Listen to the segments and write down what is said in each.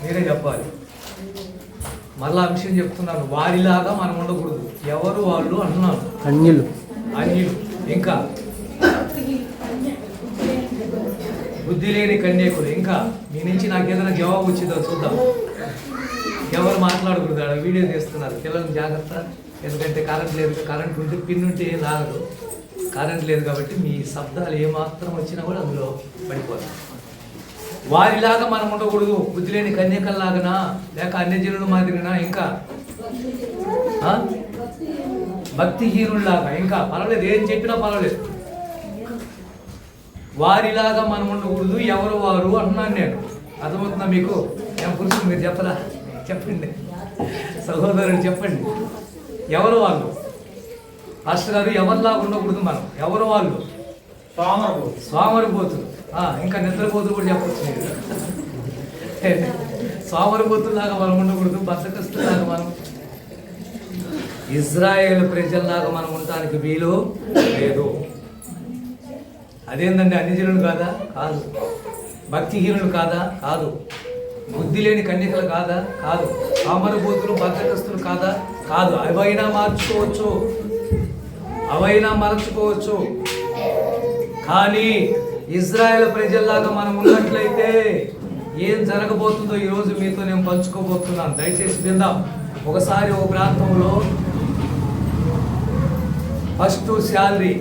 మీరే చెప్పాలి. మళ్ళా విషయం చెప్తున్నాను, వారిలాగా మనం ఉండకూడదు. ఎవరు వాళ్ళు అంటున్నాను? అన్యులు. ఇంకా బుద్ధి లేని కన్యకులు. ఇంకా మీ నుంచి నాకు ఏదైనా జవాబు వచ్చిందో చూద్దాం. ఎవరు మాట్లాడకూడదు. వీడియో తీస్తున్నారు పిల్లలు, జాగ్రత్త. ఎందుకంటే కరెంట్ ఉంటే పిన్ ఉంటే ఏం రాదు. కరెంట్ లేదు కాబట్టి మీ శబ్దాలు ఏమాత్రం వచ్చినా కూడా అందులో పడిపోతాయి. వారిలాగా మనం ఉండకూడదు. బుద్ధి లేని కన్యకల్లాగనా, లేక అన్యజనుల మాదిరినా, ఇంకా భక్తిహీనుల్లాగా. ఇంకా పర్వాలేదు, ఏం చెప్పినా పర్వాలేదు. వారిలాగా మనం ఉండకూడదు. ఎవరు వారు అంటున్నాను నేను. అర్థమవుతుందా మీకు? నేను పురుషులు, మీరు చెప్పరా? చెప్పండి సహోదరుడు, చెప్పండి. ఎవరు వాళ్ళు? పాస్టర్ గారు, ఎవరిలాగా ఉండకూడదు మనం? ఎవరు వాళ్ళు? సోమరిపోతులు. ఇంకా నిద్రపోతులు కూడా చెప్పచ్చు. సోమరిపోతుల్లాగా మనం ఉండకూడదు. బద్దకస్తులాగా మనం, ఇజ్రాయేల్ ప్రజల్లాగా మనం ఉండటానికి వీలు లేదు. అదేందండి, అన్యజనులు కాదా? కాదు. భక్తిహీనులు కాదా? కాదు. బుద్ధి లేని కన్యకలు కాదా? కాదు. సోమరిపోతులు, బద్దకస్తులు కాదా? కాదు. అవైనా మార్చుకోవచ్చు. కానీ ఇజ్రాయెల్ ప్రజల్లాగా మనం ఉన్నట్లయితే ఏం జరగబోతుందో ఈరోజు మీతో నేను పంచుకోబోతున్నాను. దయచేసి విందాం. ఒకసారి ఒక ప్రాంతంలో ఫస్ట్ శాలరీ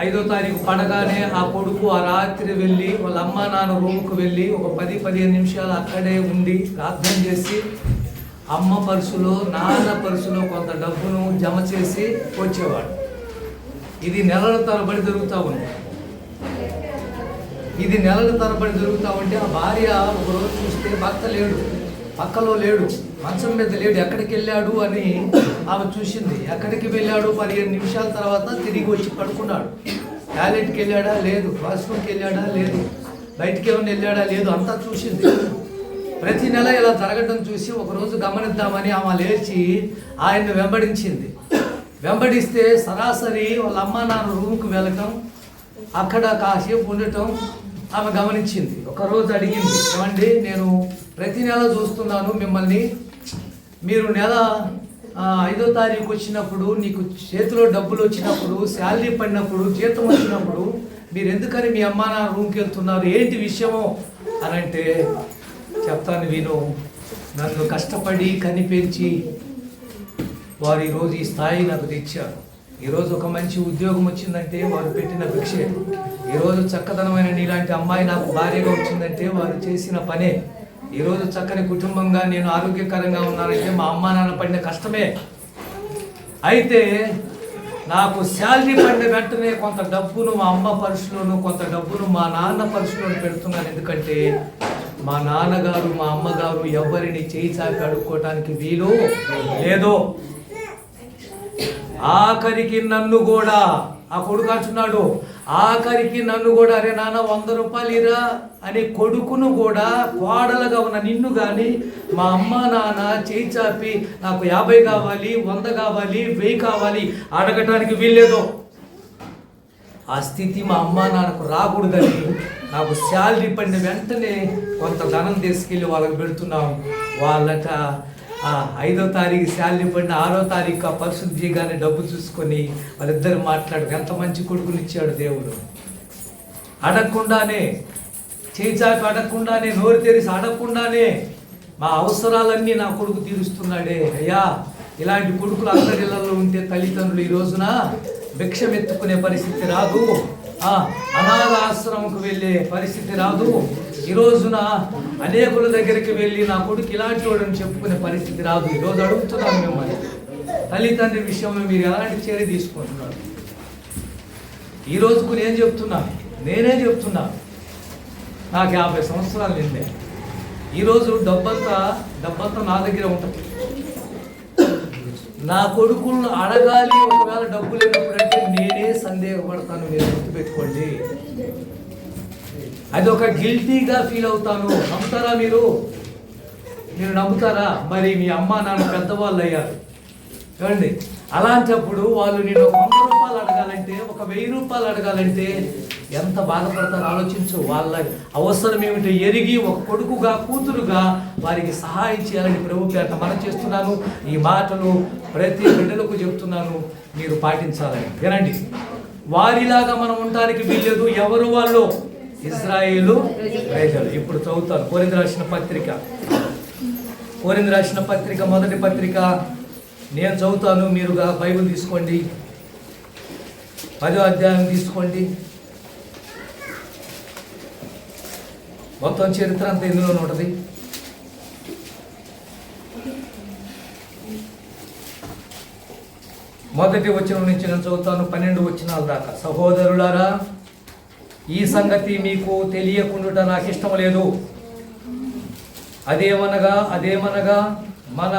5వ తారీఖు పడగానే ఆ కొడుకు ఆ రాత్రి వెళ్ళి వాళ్ళ అమ్మ నాన్న రూమ్కు వెళ్ళి ఒక 10-15 నిమిషాలు అక్కడే ఉండి ప్రార్థన చేసి అమ్మ పర్సులో నాన్న పర్సులో కొంత డబ్బును జమ చేసి వచ్చేవాడు. ఇది నెలల తరబడి జరుగుతూ ఉంది. ఆ భార్య ఒకరోజు చూస్తే భర్త లేడు, పక్కలో లేడు, మంచం మీద లేడు, ఎక్కడికి వెళ్ళాడు అని ఆమె చూసింది. ఎక్కడికి వెళ్ళాడు? 15 నిమిషాల తర్వాత తిరిగి వచ్చి పడుకున్నాడు. టాయిలెట్కి వెళ్ళాడా? లేదు. వాష్రూమ్కి వెళ్ళాడా? లేదు. బయటికి ఏమైనా వెళ్ళాడా? లేదు. అంతా చూసింది. ప్రతి నెల ఇలా జరగడం చూసి ఒకరోజు గమనిద్దామని ఆమె లేచి ఆయన్ని వెంబడిస్తే సరాసరి వాళ్ళ అమ్మ నాన్న రూమ్కి వెళ్ళటం, అక్కడ కాసేపు ఉండటం ఆమె గమనించింది. ఒకరోజు అడిగింది, ఏమండి, నేను ప్రతి నెల చూస్తున్నాను మిమ్మల్ని, మీరు నెల 5వ తారీఖు వచ్చినప్పుడు, నీకు చేతిలో డబ్బులు వచ్చినప్పుడు, శాలరీ పడినప్పుడు, జీతం వచ్చినప్పుడు మీరు ఎందుకని మీ అమ్మ నాన్న రూమ్కి వెళ్తున్నారు? ఏంటి విషయమో అని అంటే, చెప్తాను విను. నన్ను కష్టపడి కనిపెంచి వారు ఈరోజు ఈ స్థాయి నాకు తెచ్చారు. ఈరోజు ఒక మంచి ఉద్యోగం వచ్చిందంటే వారు పెట్టిన భిక్షే. ఈరోజు చక్కదనమైన నీలాంటి అమ్మాయి నాకు భార్యగా వచ్చిందంటే వారు చేసిన పనే. ఈరోజు చక్కని కుటుంబంగా నేను ఆరోగ్యకరంగా ఉన్నానంటే మా అమ్మ నాన్న పడిన కష్టమే. అయితే నాకు శాలరీ పడిన వెంటనే కొంత డబ్బును మా అమ్మ పర్సులోను, కొంత డబ్బును మా నాన్న పర్సులోను పెడుతున్నాను. ఎందుకంటే మా నాన్నగారు మా అమ్మగారు ఎవరిని చేయి చాపి అడుక్కోవటానికి వీలు లేదు. ఆఖరికి నన్ను కూడా, ఆ కొడుకు అంటున్నాడు, ఆఖరికి నన్ను కూడా, అరే నాన్న 100 రూపాయలు ఇరా అని కొడుకును కూడా, కోడలుగా ఉన్న నిన్ను కానీ మా అమ్మ నాన్న చేయి చాపి నాకు 50 కావాలి, 100 కావాలి, 1000 కావాలి అడగటానికి వీల్లేదు. ఆ స్థితి మా అమ్మ నాన్నకు రాకూడదని నాకు శాలరీ పడిన వెంటనే కొంత ధనం తీసుకెళ్ళి వాళ్ళకి పెడుతున్నాం. వాళ్ళట 5వ తారీఖు శాలరీ పడిన 6వ తారీఖు ఆ పర్సులు తీయగానే డబ్బు చూసుకొని వాళ్ళిద్దరు మాట్లాడు, ఎంత మంచి కొడుకునిచ్చాడు దేవుడు. అడగకుండానే, చేయి చాపి అడగకుండానే, నోరు తెరిసి అడగకుండానే మా అవసరాలన్నీ నా కొడుకు తీరుస్తున్నాడే. అయ్యా, ఇలాంటి కొడుకులు అందరిళ్లలో ఉంటే తల్లిదండ్రులు ఈ రోజున భిక్షమెత్తుకునే పరిస్థితి రాదు, అనాథ ఆశ్రమంకు వెళ్ళే పరిస్థితి రాదు. ఈ రోజున అనేకుల దగ్గరికి వెళ్ళి నా కొడుకు ఇలాంటి వాడని చెప్పుకునే పరిస్థితి రాదు. ఈరోజు అడుగుతున్నాను మిమ్మల్ని, తల్లిదండ్రి విషయంలో మీరు ఎలాంటి చర్య తీసుకుంటున్నారు? ఈ రోజుకు నేనే చెప్తున్నాను, నాకు 50 సంవత్సరాలు నిండే. ఈరోజు డబ్బంతా నా దగ్గర ఉంటుంది. నా కొడుకులను అడగాలి, ఒకవేళ డబ్బు లేనప్పుడంటే నేనే సందేహపడతాను. మీరు గుర్తుపెట్టుకోండి, అది ఒక గిల్టీగా ఫీల్ అవుతాను. నమ్ముతారా మీరు నమ్ముతారా? మరి మీ అమ్మ నాన్న పెద్దవాళ్ళు అయ్యారు చూడండి. అలాంటప్పుడు వాళ్ళు నేను 100 రూపాయలు అడగాలంటే, ఒక 1000 రూపాయలు అడగాలంటే ఎంత బాధపడతారో ఆలోచించు. వాళ్ళ అవసరం ఏమిటో ఎరిగి ఒక కొడుకుగా కూతురుగా వారికి సహాయం చేయాలని ప్రభు పేట మనం చేస్తున్నాను. ఈ మాటలు ప్రతి బిడ్డలకు చెప్తున్నాను, మీరు పాటించాలని. వినండి, వారిలాగా మనం ఉండడానికి వీల్లేదు. ఎవరు వాళ్ళు? ఇశ్రాయేలు ప్రజలు. ఇప్పుడు చదువుతాను కొరింథీ రాసిన పత్రిక మొదటి పత్రిక నేను చదువుతాను. మీరుగా బైబిల్ తీసుకోండి, 10వ అధ్యాయం తీసుకోండి. మొత్తం చరిత్ర అంతా ఇందులోనే ఉంటుంది. మొదటి వచనం నుంచి నేను చదువుతాను 12 వచనాల దాకా. సహోదరులారా, ఈ సంగతి మీకు తెలియకుండా నాకు ఇష్టం లేదు. అదేమనగా మన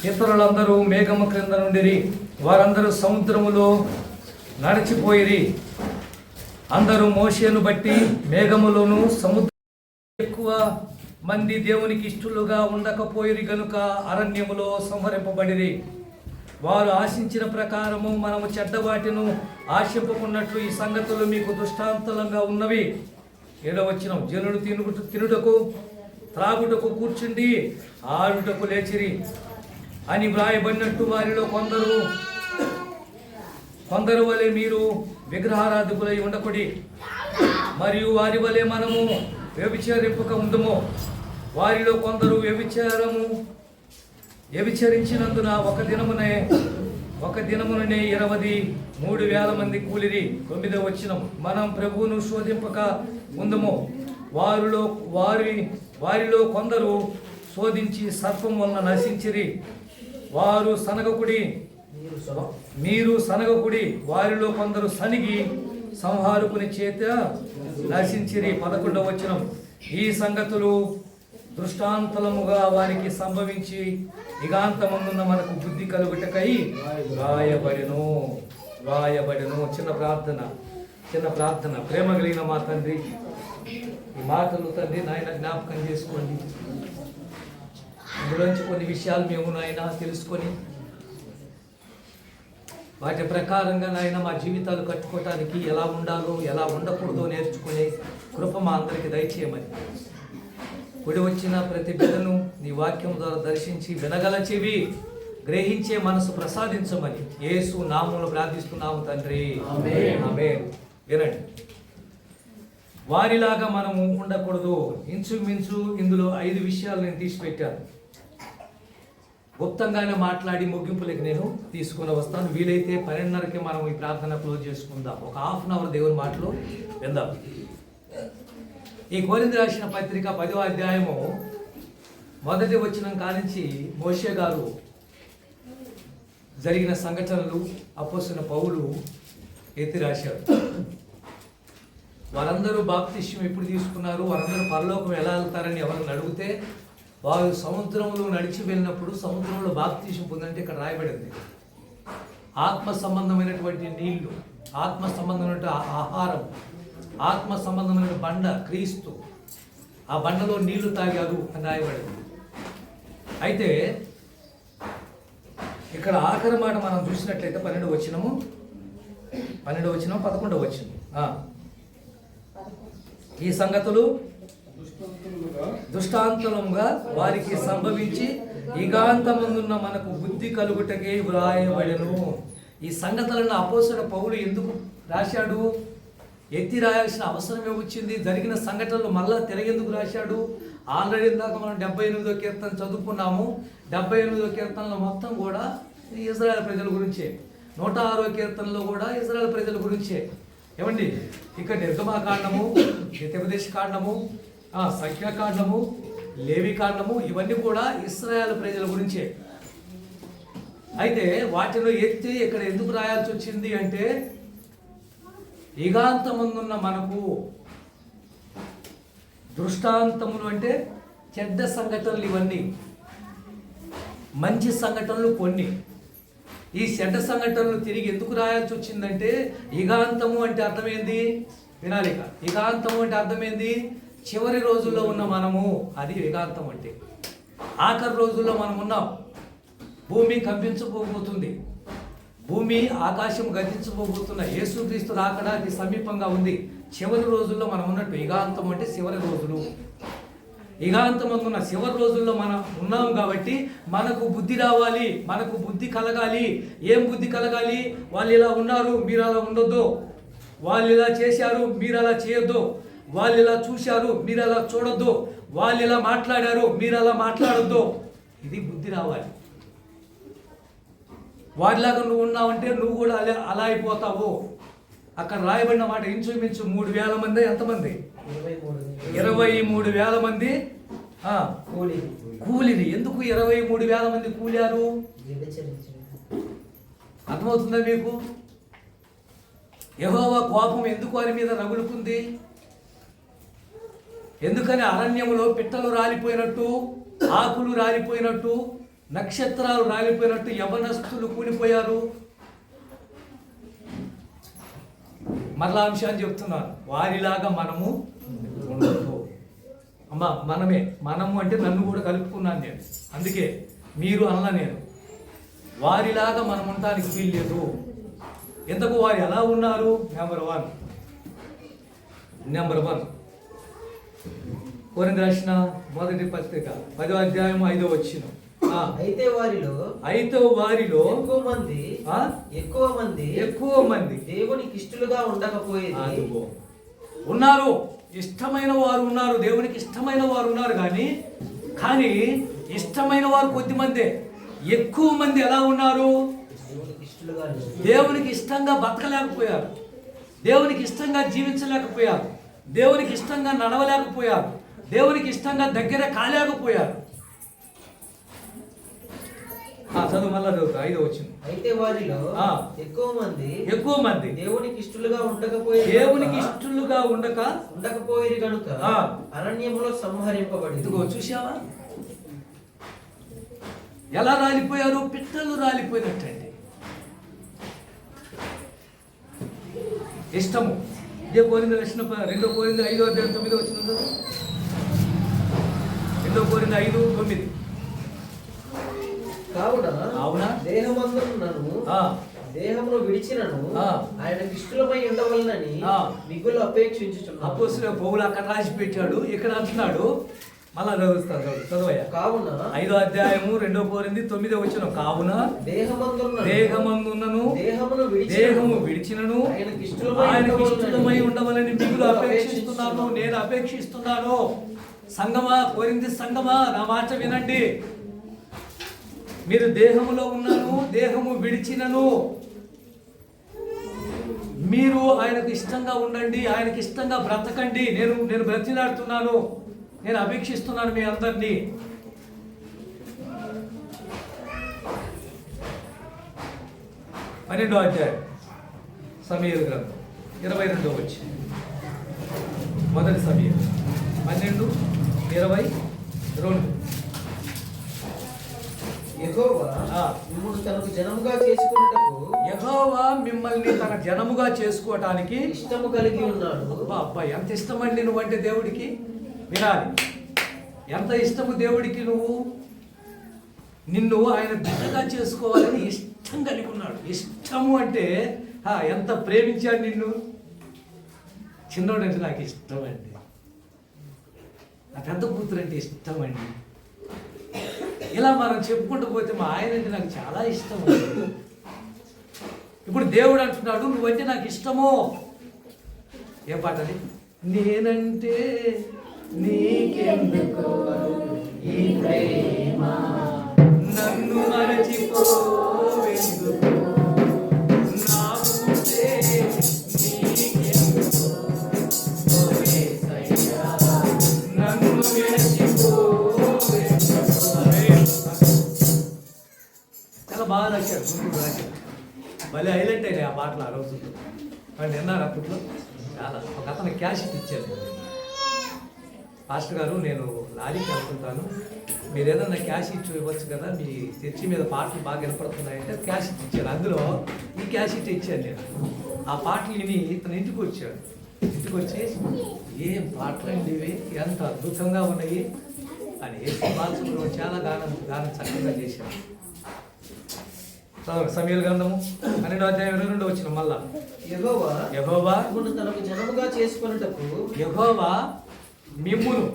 ఇతరులందరూ మేఘము క్రింద నుండిరి, వారందరూ సముద్రములో నడిచిపోయిరి. అందరూ మోషేను బట్టి మేఘములోను సముద్రం ఎక్కువ మంది దేవునికి ఇష్టలుగా ఉండకపోయిరి గనుక అరణ్యములో సంహరింపబడిరి. వారు ఆశించిన ప్రకారము మనము చెడ్డవాటిను ఆశింపకున్నట్లు ఈ సంగతులు మీకు దృష్టాంతలంగా ఉన్నవి. 7వ వచనం, జనులు తినుటకు త్రాగుటకు కూర్చుండి ఆడుటకు లేచిరి అని వ్రాయబడినట్టు వారిలో కొందరు వలె మీరు విగ్రహారాధకులై ఉండకుడి, మరియు వారి వలె మనము వ్యభిచరింపక ఉందుము. వారిలో కొందరు వ్యభిచరించినందున ఒక దినమునే 23,000 మంది కూలిరి. 9వ వచనం, మనం ప్రభువును శోధింపక ఉందుము. వారిలో కొందరు శోధించి సర్పం వలన నశించిరి. మీరు సనగకుడి. వారిలో కొందరు సనిగి సంహారకుని చేత నశించిరి. 11వ వచనం, ఈ సంగతులు దృష్టాంతలముగా వారికి సంభవించి యుగాంతమందున్న మనకు బుద్ధి కలుగుటకై రాయబడెను. చిన్న ప్రార్థన. ప్రేమ కలిగిన మా తండ్రి, ఈ మాటలు తండ్రి నాయన జ్ఞాపకం చేసుకోండి. ఇందులోంచి కొన్ని విషయాలు మేము నాయన తెలుసుకొని వాటి ప్రకారంగా నాయన మా జీవితాలు కట్టుకోవటానికి ఎలా ఉండాలో ఎలా ఉండకూడదో నేర్చుకునే కృప మా అందరికి దయచేయమని, కూడి వచ్చిన ప్రతి బిడ్డను నీ వాక్యం ద్వారా దర్శించి వినగల చెవి గ్రహించే మనసు ప్రసాదించమని యేసు నామములో ప్రార్థిస్తున్నాము తండ్రి, ఆమేన్. వినండి, వారిలాగా మనము ఉండకూడదు. ఇంచుమించు ఇందులో 5 విషయాలు నేను తీసిపెట్టాను. గుప్తంగానే మాట్లాడి ముగింపులకి నేను తీసుకుని వస్తాను. వీలైతే 12:30కి మనం ఈ ప్రార్థన క్లోజ్ చేసుకుందాం. ఒక ½ అవర్ దేవుని మాటలు విందాం. ఈ కొరింథీ రాసిన పత్రిక 10వ అధ్యాయము మొదటి వచనం కానించి మోషే గారు జరిగిన సంఘటనలు అపోస్తలుడైన పౌలు ఎత్తి రాశారు. వారందరూ బాప్తిస్మం ఎప్పుడు తీసుకున్నారు, వారందరూ పరలోకం ఎలా వెళ్తారని ఎవరిని అడిగితే వారు సముద్రంలో నడిచి వెళ్ళినప్పుడు సముద్రంలో బాప్తిస్మం పొందంటే ఇక్కడ రాయబడింది. ఆత్మ సంబంధమైనటువంటి నీళ్లు, ఆత్మ సంబంధమైన ఆహారం, ఆత్మ సంబంధమైన బండ క్రీస్తు, ఆ బండలో నీళ్లు తాగారు అని రాయబడింది. అయితే ఇక్కడ ఆఖరి మాట మనం చూసినట్లయితే 12వ వచనం 11వ వచనం, ఈ సంగతులు దృష్టాంతముగా వారికి సంభవించి యుగాంతమందున్న మనకు బుద్ధి కలుగుటకే వ్రాయబడెను. ఈ సంగతులను అపోస్తలుడైన పౌలు ఎందుకు రాశాడు? ఎత్తి రాయాల్సిన అవసరమే వచ్చింది. జరిగిన సంఘటనలు మళ్ళా తిరగెందుకు రాశాడు? ఆల్రెడీ ఇందాక మనం 78వ కీర్తన చదువుకున్నాము. 78వ కీర్తనలో మొత్తం కూడా ఇశ్రాయేలు ప్రజల గురించే, 106వ కీర్తనలో కూడా ఇశ్రాయేలు ప్రజల గురించే. ఏమండి, ఇక్కడ నిర్గమాకాండము, ద్వితీయోపదేశ కాండము, సంఖ్యాకాండము, లేవి కాండము, ఇవన్నీ కూడా ఇశ్రాయేలు ప్రజల గురించే. అయితే వాటిలో ఎత్తి ఇక్కడ ఎందుకు రాయాల్సి వచ్చింది అంటే, యుగాంతమందున్న మనకు దృష్టాంతములు అంటే చెడ్డ సంఘటనలు, ఇవన్నీ మంచి సంఘటనలు కొన్ని. ఈ చెడ్డ సంఘటనలు తిరిగి ఎందుకు రాయాల్సి వచ్చిందంటే, యుగాంతము అంటే అర్థమైంది వినాలిక. యుగాంతము అంటే అర్థమైంది చివరి రోజుల్లో ఉన్న మనము, అది యుగాంతం అంటే. ఆఖరి రోజుల్లో మనం ఉన్నాం. భూమి కంపించబోతుంది, భూమి ఆకాశం గతించబోతున్న యేసుక్రీస్తు రాకడా అది సమీపంగా ఉంది. చివరి రోజుల్లో మనం ఉన్నట్టు. యుగాంతం అంటే చివరి రోజులు. యుగాంతమందున్న చివరి రోజుల్లో మనం ఉన్నాం కాబట్టి మనకు బుద్ధి రావాలి, మనకు బుద్ధి కలగాలి. ఏం బుద్ధి కలగాలి? వాళ్ళు ఇలా ఉన్నారు, మీరు అలా ఉండొద్దు. వాళ్ళు ఇలా చేశారు, మీరు అలా చేయొద్దు. వాళ్ళు ఇలా చూశారు, మీరు అలా చూడొద్దు. వాళ్ళు ఇలా మాట్లాడారు, మీరు అలా మాట్లాడొద్దు. ఇది బుద్ధి రావాలి. వాడిలాగా నువ్వు ఉన్నావంటే నువ్వు కూడా అలా అయిపోతావు. అక్కడ రాయబడిన మాట ఇంచుమించు 3,000 మంది. ఎంతమంది? 23,000 మంది కూలిని. ఎందుకు 23,000 మంది కూలారు? అర్థమవుతుందా మీకు? యెహోవా కోపం ఎందుకు వారి మీద రగులుకుంది? ఎందుకని అరణ్యములో పిట్టలు రాలిపోయినట్టు, ఆకులు రాలిపోయినట్టు, నక్షత్రాలు రాలిపోయినట్టు యవనస్తులు కూలిపోయారు. మరలా అంశాన్ని చెప్తున్నాను, వారిలాగా మనము ఉండదు. అమ్మా మనము అంటే నన్ను కూడా కలుపుకున్నాను నేను. అందుకే మీరు అన్నా నేను వారిలాగా మనం ఉండడానికి వీల్లేదు. ఎందుకు వారు ఎలా ఉన్నారు? నెంబర్ వన్ కొరింథీయులకు రాసిన మొదటి పత్రిక 10వ అధ్యాయం 5వ వచనం. అయితే వారిలో ఎక్కువ మంది దేవునికి ఇష్టలుగా ఉండకపోయేది. ఉన్నారు, ఇష్టమైన వారు ఉన్నారు, దేవునికి ఇష్టమైన వారు ఉన్నారు. కానీ ఇష్టమైన వారు కొద్దిమందే. ఎక్కువ మంది ఎలా ఉన్నారు? దేవునికి ఇష్టంగా బతకలేకపోయారు, దేవునికి ఇష్టంగా జీవించలేకపోయారు, దేవునికి ఇష్టంగా నడవలేకపోయారు, దేవునికి ఇష్టంగా దగ్గర కాలేకపోయారు. చదువు మళ్ళా చదువుతా 5వ వచనం. అయితే వారిలో ఎక్కువ మంది దేవునికి ఇష్టలుగా ఉండకపోయేది గనుక అరణ్యములో సంహరింపబడింది. ఇదిగో చూసావా ఎలా రాలిపోయారు? పిట్టలు రాలిపోయినట్టండి. ఇష్టము. ఇదే కొరింథీయులకు రాసిన 2 కొరింథీయులు 5వ అధ్యాయం 9వ వచనం. 2 కొరింథీయులు 5:9. కావున దేహమును విడిచినను ఆయనకి ఇష్టమై ఉండవలనని మిగులు అపేక్షించుచున్నాను. అపోస్తలుడైన పౌలు అక్కడ రాసి పెట్టాడు, ఇక్కడ అంటున్నాడు. మళ్ళా చదవయ్యా. కావున 5వ అధ్యాయము 2 కొరింథీయులు 9వ వచనం. కావున దేహమందున్నను దేహము విడిచినను ఆయనకి ఇష్టమై ఉండవలని మిగులు అపేక్షిస్తున్నాను. నేను అపేక్షిస్తున్నాను. సంగమా, కొరింథీ సంగమా, నా మాట వినండి. మీరు దేహములో ఉన్నాను, దేహము విడిచినను మీరు ఆయనకు ఇష్టంగా ఉండండి, ఆయనకి ఇష్టంగా బ్రతకండి. నేను బ్రతిలాడుతున్నాను, నేను అపేక్షిస్తున్నాను మీ అందరినీ. పన్నెండో అధ్యాయం సమూయేలు గ్రంథం 22వ వచనం. మొదటి సమూయేలు 12:22. యెహోవా మిమ్మల్ని తన జనముగా చేసుకోవటానికి ఇష్టము కలిగి ఉన్నాడు. అబ్బా ఎంత ఇష్టమండి నువ్వంటే దేవుడికి. వినాలి, ఎంత ఇష్టము దేవుడికి. నిన్ను ఆయన బిడ్డగా చేసుకోవాలని ఇష్టం కలిగి ఉన్నాడు. ఇష్టము అంటే ఎంత ప్రేమించాడు నిన్ను. చిన్నోడు అంటే నాకు ఇష్టం అండి, నా పెద్ద కూతురు అంటే ఇష్టం అండి. ఇలా మనం చెప్పుకుంటూ పోతే మా ఆయన అంటే నాకు చాలా ఇష్టం. ఇప్పుడు దేవుడు అంటున్నాడు నువ్వంటే నాకు ఇష్టము. ఏం పాట అది? నేనంటే నీకెందుకు ఈ ప్రేమ, నన్ను మరచిపోవెందుకు, బాగా రాశాడు గుంటూరు రాశాడు. భలే హైలైట్ అయినాయి ఆ పాటలు ఆ రోజుల్లో. వాళ్ళు విన్నారు అప్పట్లో. చాలా. ఒక అతను క్యాషెట్ ఇచ్చారు. పాస్టర్ గారు, నేను లారీకి వెళ్తుంటాను, మీరు ఏదన్నా క్యాష్ ఇచ్చి ఇవ్వచ్చు కదా, మీ చర్చి మీద పాటలు బాగా వినపడుతున్నాయంటే క్యాషెట్ ఇచ్చారు. అందులో ఈ క్యాషెట్ ఇచ్చాను నేను. ఆ పాటలు విని ఇతను ఇంటికి వచ్చాడు. ఇంటికి వచ్చి ఏం పాటలు అండి ఇవి, ఎంత అద్భుతంగా ఉన్నాయి అని. ఏసీ బాలసుబ్రహ్మణ్యం చాలా గానం చక్కగా చేశాడు. సమూయేలు గ్రంథము 12:22 వచ్చిన మళ్ళా యెహోవా యెహోవా మిమ్మును తనకు జనముగా చేసుకొనుటకు యెహోవా మిమ్మును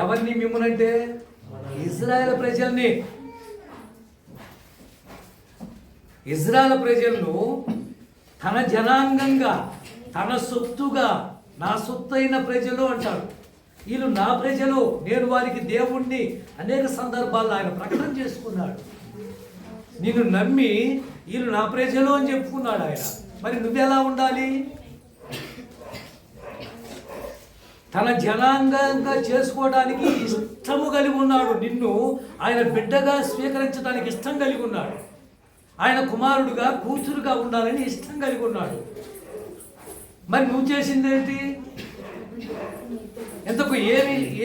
ఎవరిని మిమ్మునంటే ఇజ్రాయెల్ ప్రజలను తన జనాంగంగా తన సొత్తుగా నా సొత్తైన ప్రజలు అంటాడు. వీళ్ళు నా ప్రజలు, నేను వారికి దేవుణ్ణి అనేక సందర్భాల్లో ఆయన ప్రకటన చేసుకున్నాడు. నిన్ను నమ్మి వీళ్ళు నా ప్రజలు అని చెప్పుకున్నాడు ఆయన. మరి నువ్వెలా ఉండాలి? తన జనాంగంగా చేసుకోవడానికి ఇష్టము కలిగి ఉన్నాడు. నిన్ను ఆయన బిడ్డగా స్వీకరించడానికి ఇష్టం కలిగి ఉన్నాడు. ఆయన కుమారుడుగా కూతురుగా ఉండాలని ఇష్టం కలిగి ఉన్నాడు. మరి నువ్వు చేసిందేంటి? ఎంతకు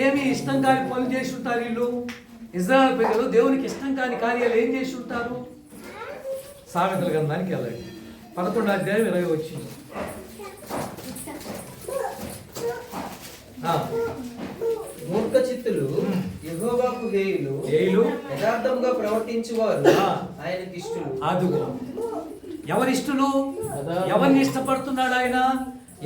ఏమి ఇష్టం కాని పనులు చేసి ఉంటారు వీళ్ళు? ఇజ్రాయెల్ ప్రజలు దేవునికి ఇష్టం కాని కార్యాలు ఏం చేసి ఉంటారు? సామెతల గ్రంథానికి వెళ్ళండి, 11:20 వచ్చింది. మూర్ఖ చిత్తులు యెహోవాకు హేయులు యథార్థంగా ప్రవర్తించువారు ఆయనకి ఇష్టలు. అదుగో ఎవరిష్టలు? ఎవరిని ఇష్టపడుతున్నాడు ఆయన?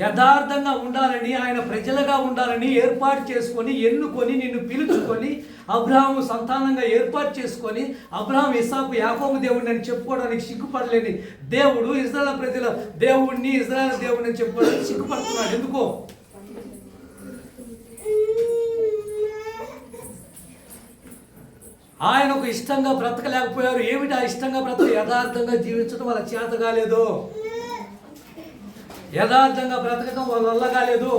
యథార్థంగా ఉండాలని, ఆయన ప్రజలుగా ఉండాలని ఏర్పాటు చేసుకొని, ఎన్నుకొని, నిన్ను పిలుచుకొని, అబ్రహాము సంతానంగా ఏర్పాటు చేసుకొని, అబ్రహాం, ఇస్సాకు, యాకోబు దేవుడిని అని చెప్పుకోవడానికి సిగ్గుపడలేని దేవుడు ఇజ్రాయెల్ ప్రజల దేవుడిని, ఇజ్రాయెల్ దేవుడిని అని చెప్పుకోవడానికి సిగ్గుపడుతున్నాడు. ఎందుకో? ఆయనకు ఇష్టంగా బ్రతకలేకపోయారు. ఏమిటి ఆ ఇష్టంగా బ్రతక? యథార్థంగా జీవించడం వాళ్ళ చేత కాలేదు. యథార్థంగా బ్రతకడం వాళ్ళ వల్ల కాలేదు.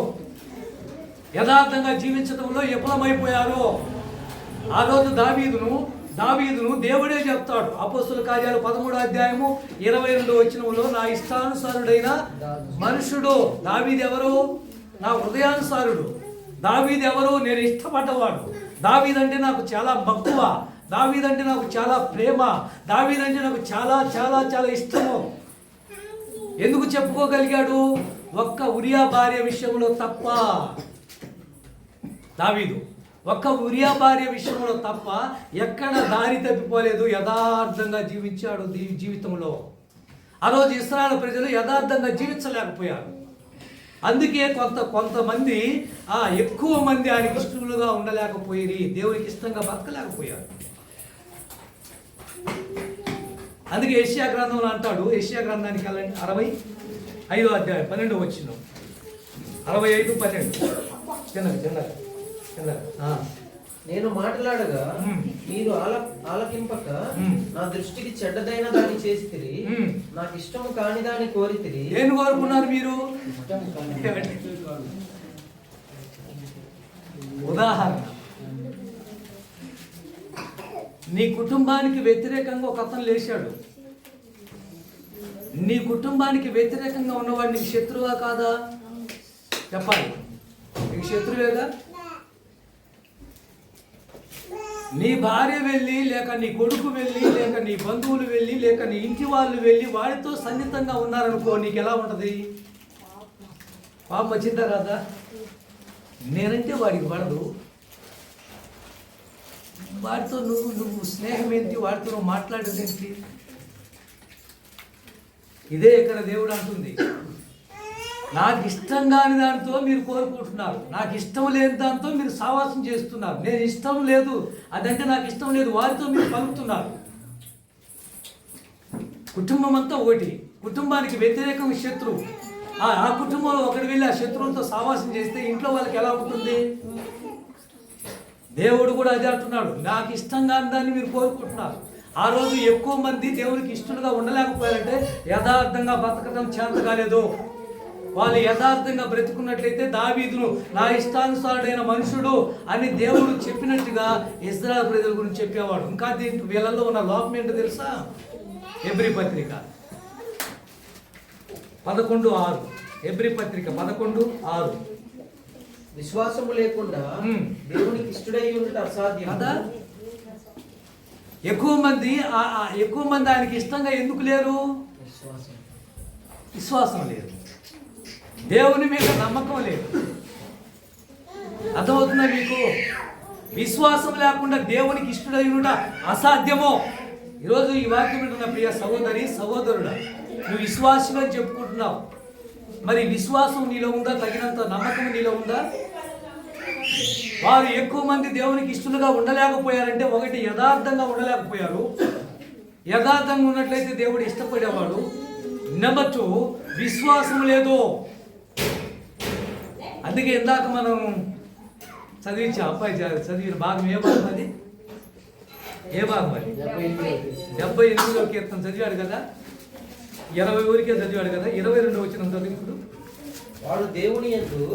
యథార్థంగా జీవించడంలో విఫలమైపోయారు. ఆ రోజు దావీదును దేవుడే చెప్తాడు. అపోస్తుల కార్యాలు 13:22 నా ఇష్టానుసారుడైన మనుషుడు. దావీదు ఎవరు? నా హృదయానుసారుడు. దావీదు ఎవరు? నేను ఇష్టపడ్డవాడు. దావీదంటే నాకు చాలా మక్కువ. దావీదంటే నాకు చాలా ప్రేమ. దావీదంటే నాకు చాలా చాలా చాలా ఇష్టము. ఎందుకు చెప్పుకోగలిగాడు? ఒక్క ఉరియా భార్య విషయంలో తప్ప. దావీదు ఒక్క ఉరియా భార్య విషయంలో తప్ప ఎక్కడ దారి తప్పిపోలేదు. యథార్థంగా జీవించాడు జీవితంలో. ఆ రోజు ఇశ్రాయేలు ప్రజలు యథార్థంగా జీవించలేకపోయారు. అందుకే కొంతమంది ఎక్కువ మంది ఆయనకి ఇష్టలుగా ఉండలేకపోయి దేవునికి ఇష్టంగా బతకలేకపోయారు. అందుకే యెషయా గ్రంథంలో అంటాడు, యెషయా గ్రంథానికి వెళ్ళండి, 65:12 వచ్చిన 65:12 చిన్నగా నేను మాట్లాడగా మీరు ఆలకింపక నా దృష్టికి చెడ్డదైన దాన్ని చేసితిరి, నాకు ఇష్టము కాని దాన్ని కోరితిరి. ఏం కోరుకున్నారు మీరు? ఉదాహరణ, నీ కుటుంబానికి వ్యతిరేకంగా ఒక అతను లేచాడు. నీ కుటుంబానికి వ్యతిరేకంగా ఉన్నవాడు నీకు శత్రువా కాదా? చెప్పాలి. నీకు శత్రువేగా? నీ భార్య వెళ్ళి, లేక నీ కొడుకు వెళ్ళి, లేక నీ బంధువులు వెళ్ళి, లేక నీ ఇంటి వాళ్ళు వెళ్ళి వాడితో సన్నిహితంగా ఉన్నారనుకో, నీకు ఎలా ఉంటుంది? పాపం వచ్చిందా రాదా? నేనంటే వాడికి పడదు. వాడితో నువ్వు స్నేహం ఏంటి? వాడితో నువ్వు మాట్లాడేది ఏంటి? ఇదే ఇక్కడ దేవుడు అంటుంది, నాకు ఇష్టం కాని దాంతో మీరు కోరుకుంటున్నారు, నాకు ఇష్టం లేని దాంతో మీరు సావాసం చేస్తున్నారు. నేను ఇష్టం లేదు, అదంటే నాకు ఇష్టం లేదు, వారితో మీరు పలుకుతున్నారు. కుటుంబం అంతా ఒకటి, కుటుంబానికి వ్యతిరేకం శత్రువు. ఆ కుటుంబంలో ఒకటి వెళ్ళి ఆ శత్రువులతో సావాసం చేస్తే ఇంట్లో వాళ్ళకి ఎలా ఉంటుంది? దేవుడు కూడా అదే అంటున్నాడు, నాకు ఇష్టం కాని దాన్ని మీరు కోరుకుంటున్నారు. ఆ రోజు ఎక్కువ మంది దేవునికి ఇష్టలుగా ఉండలేకపోయారంటే యథార్థంగా బతకడం చేత కాలేదు. వాళ్ళు యథార్థంగా బ్రతుకున్నట్లయితే దావీదును నా ఇష్టానుసారుడైన మనుషుడు అని దేవుడు చెప్పినట్టుగా ఇశ్రాయేలు ప్రజల గురించి చెప్పేవాడు. ఇంకా దీంట్లో వీళ్ళల్లో ఉన్న లోపం ఏంటో తెలుసా? హెబ్రీ పత్రిక 11:6. హెబ్రీ పత్రిక 11:6. విశ్వాసము లేకుండా దేవునికి ఇష్టడై ఉండటం అసాధ్యం కదా. ఎక్కువ మంది ఆయనకి ఇష్టంగా ఎందుకు లేరు? విశ్వాసం లేదు, దేవుని మీద నమ్మకం లేదు. అర్థమవుతుందా మీకు? విశ్వాసం లేకుండా దేవునికి ఇష్టడైన అసాధ్యమో. ఈరోజు ఈ వాక్యం వింటున్న ప్రియ సహోదరి సహోదరుడా, నువ్వు విశ్వాసంగా చెప్పుకుంటున్నావు. మరి విశ్వాసం నీలో ఉందా? తగినంత నమ్మకం నీలో ఉందా? వారు ఎక్కువ మంది దేవునికి ఇష్టలుగా ఉండలేకపోయారంటే, ఒకటి యథార్థంగా ఉండలేకపోయారు. యథార్థంగా ఉన్నట్లయితే దేవుడు ఇష్టపడేవాడు. నెంబర్ 2, విశ్వాసం లేదు. అందుకే ఇందాక మనం చదివించే అబ్బాయి చదివిన భాగం ఏ భాగం అది? ఏ భాగం అది? 78వ కీర్తన చదివాడు కదా, 20 ఊరికే చదివాడు కదా. 22వ వచనం చదివి ఇప్పుడు. వాడు దేవుని యందు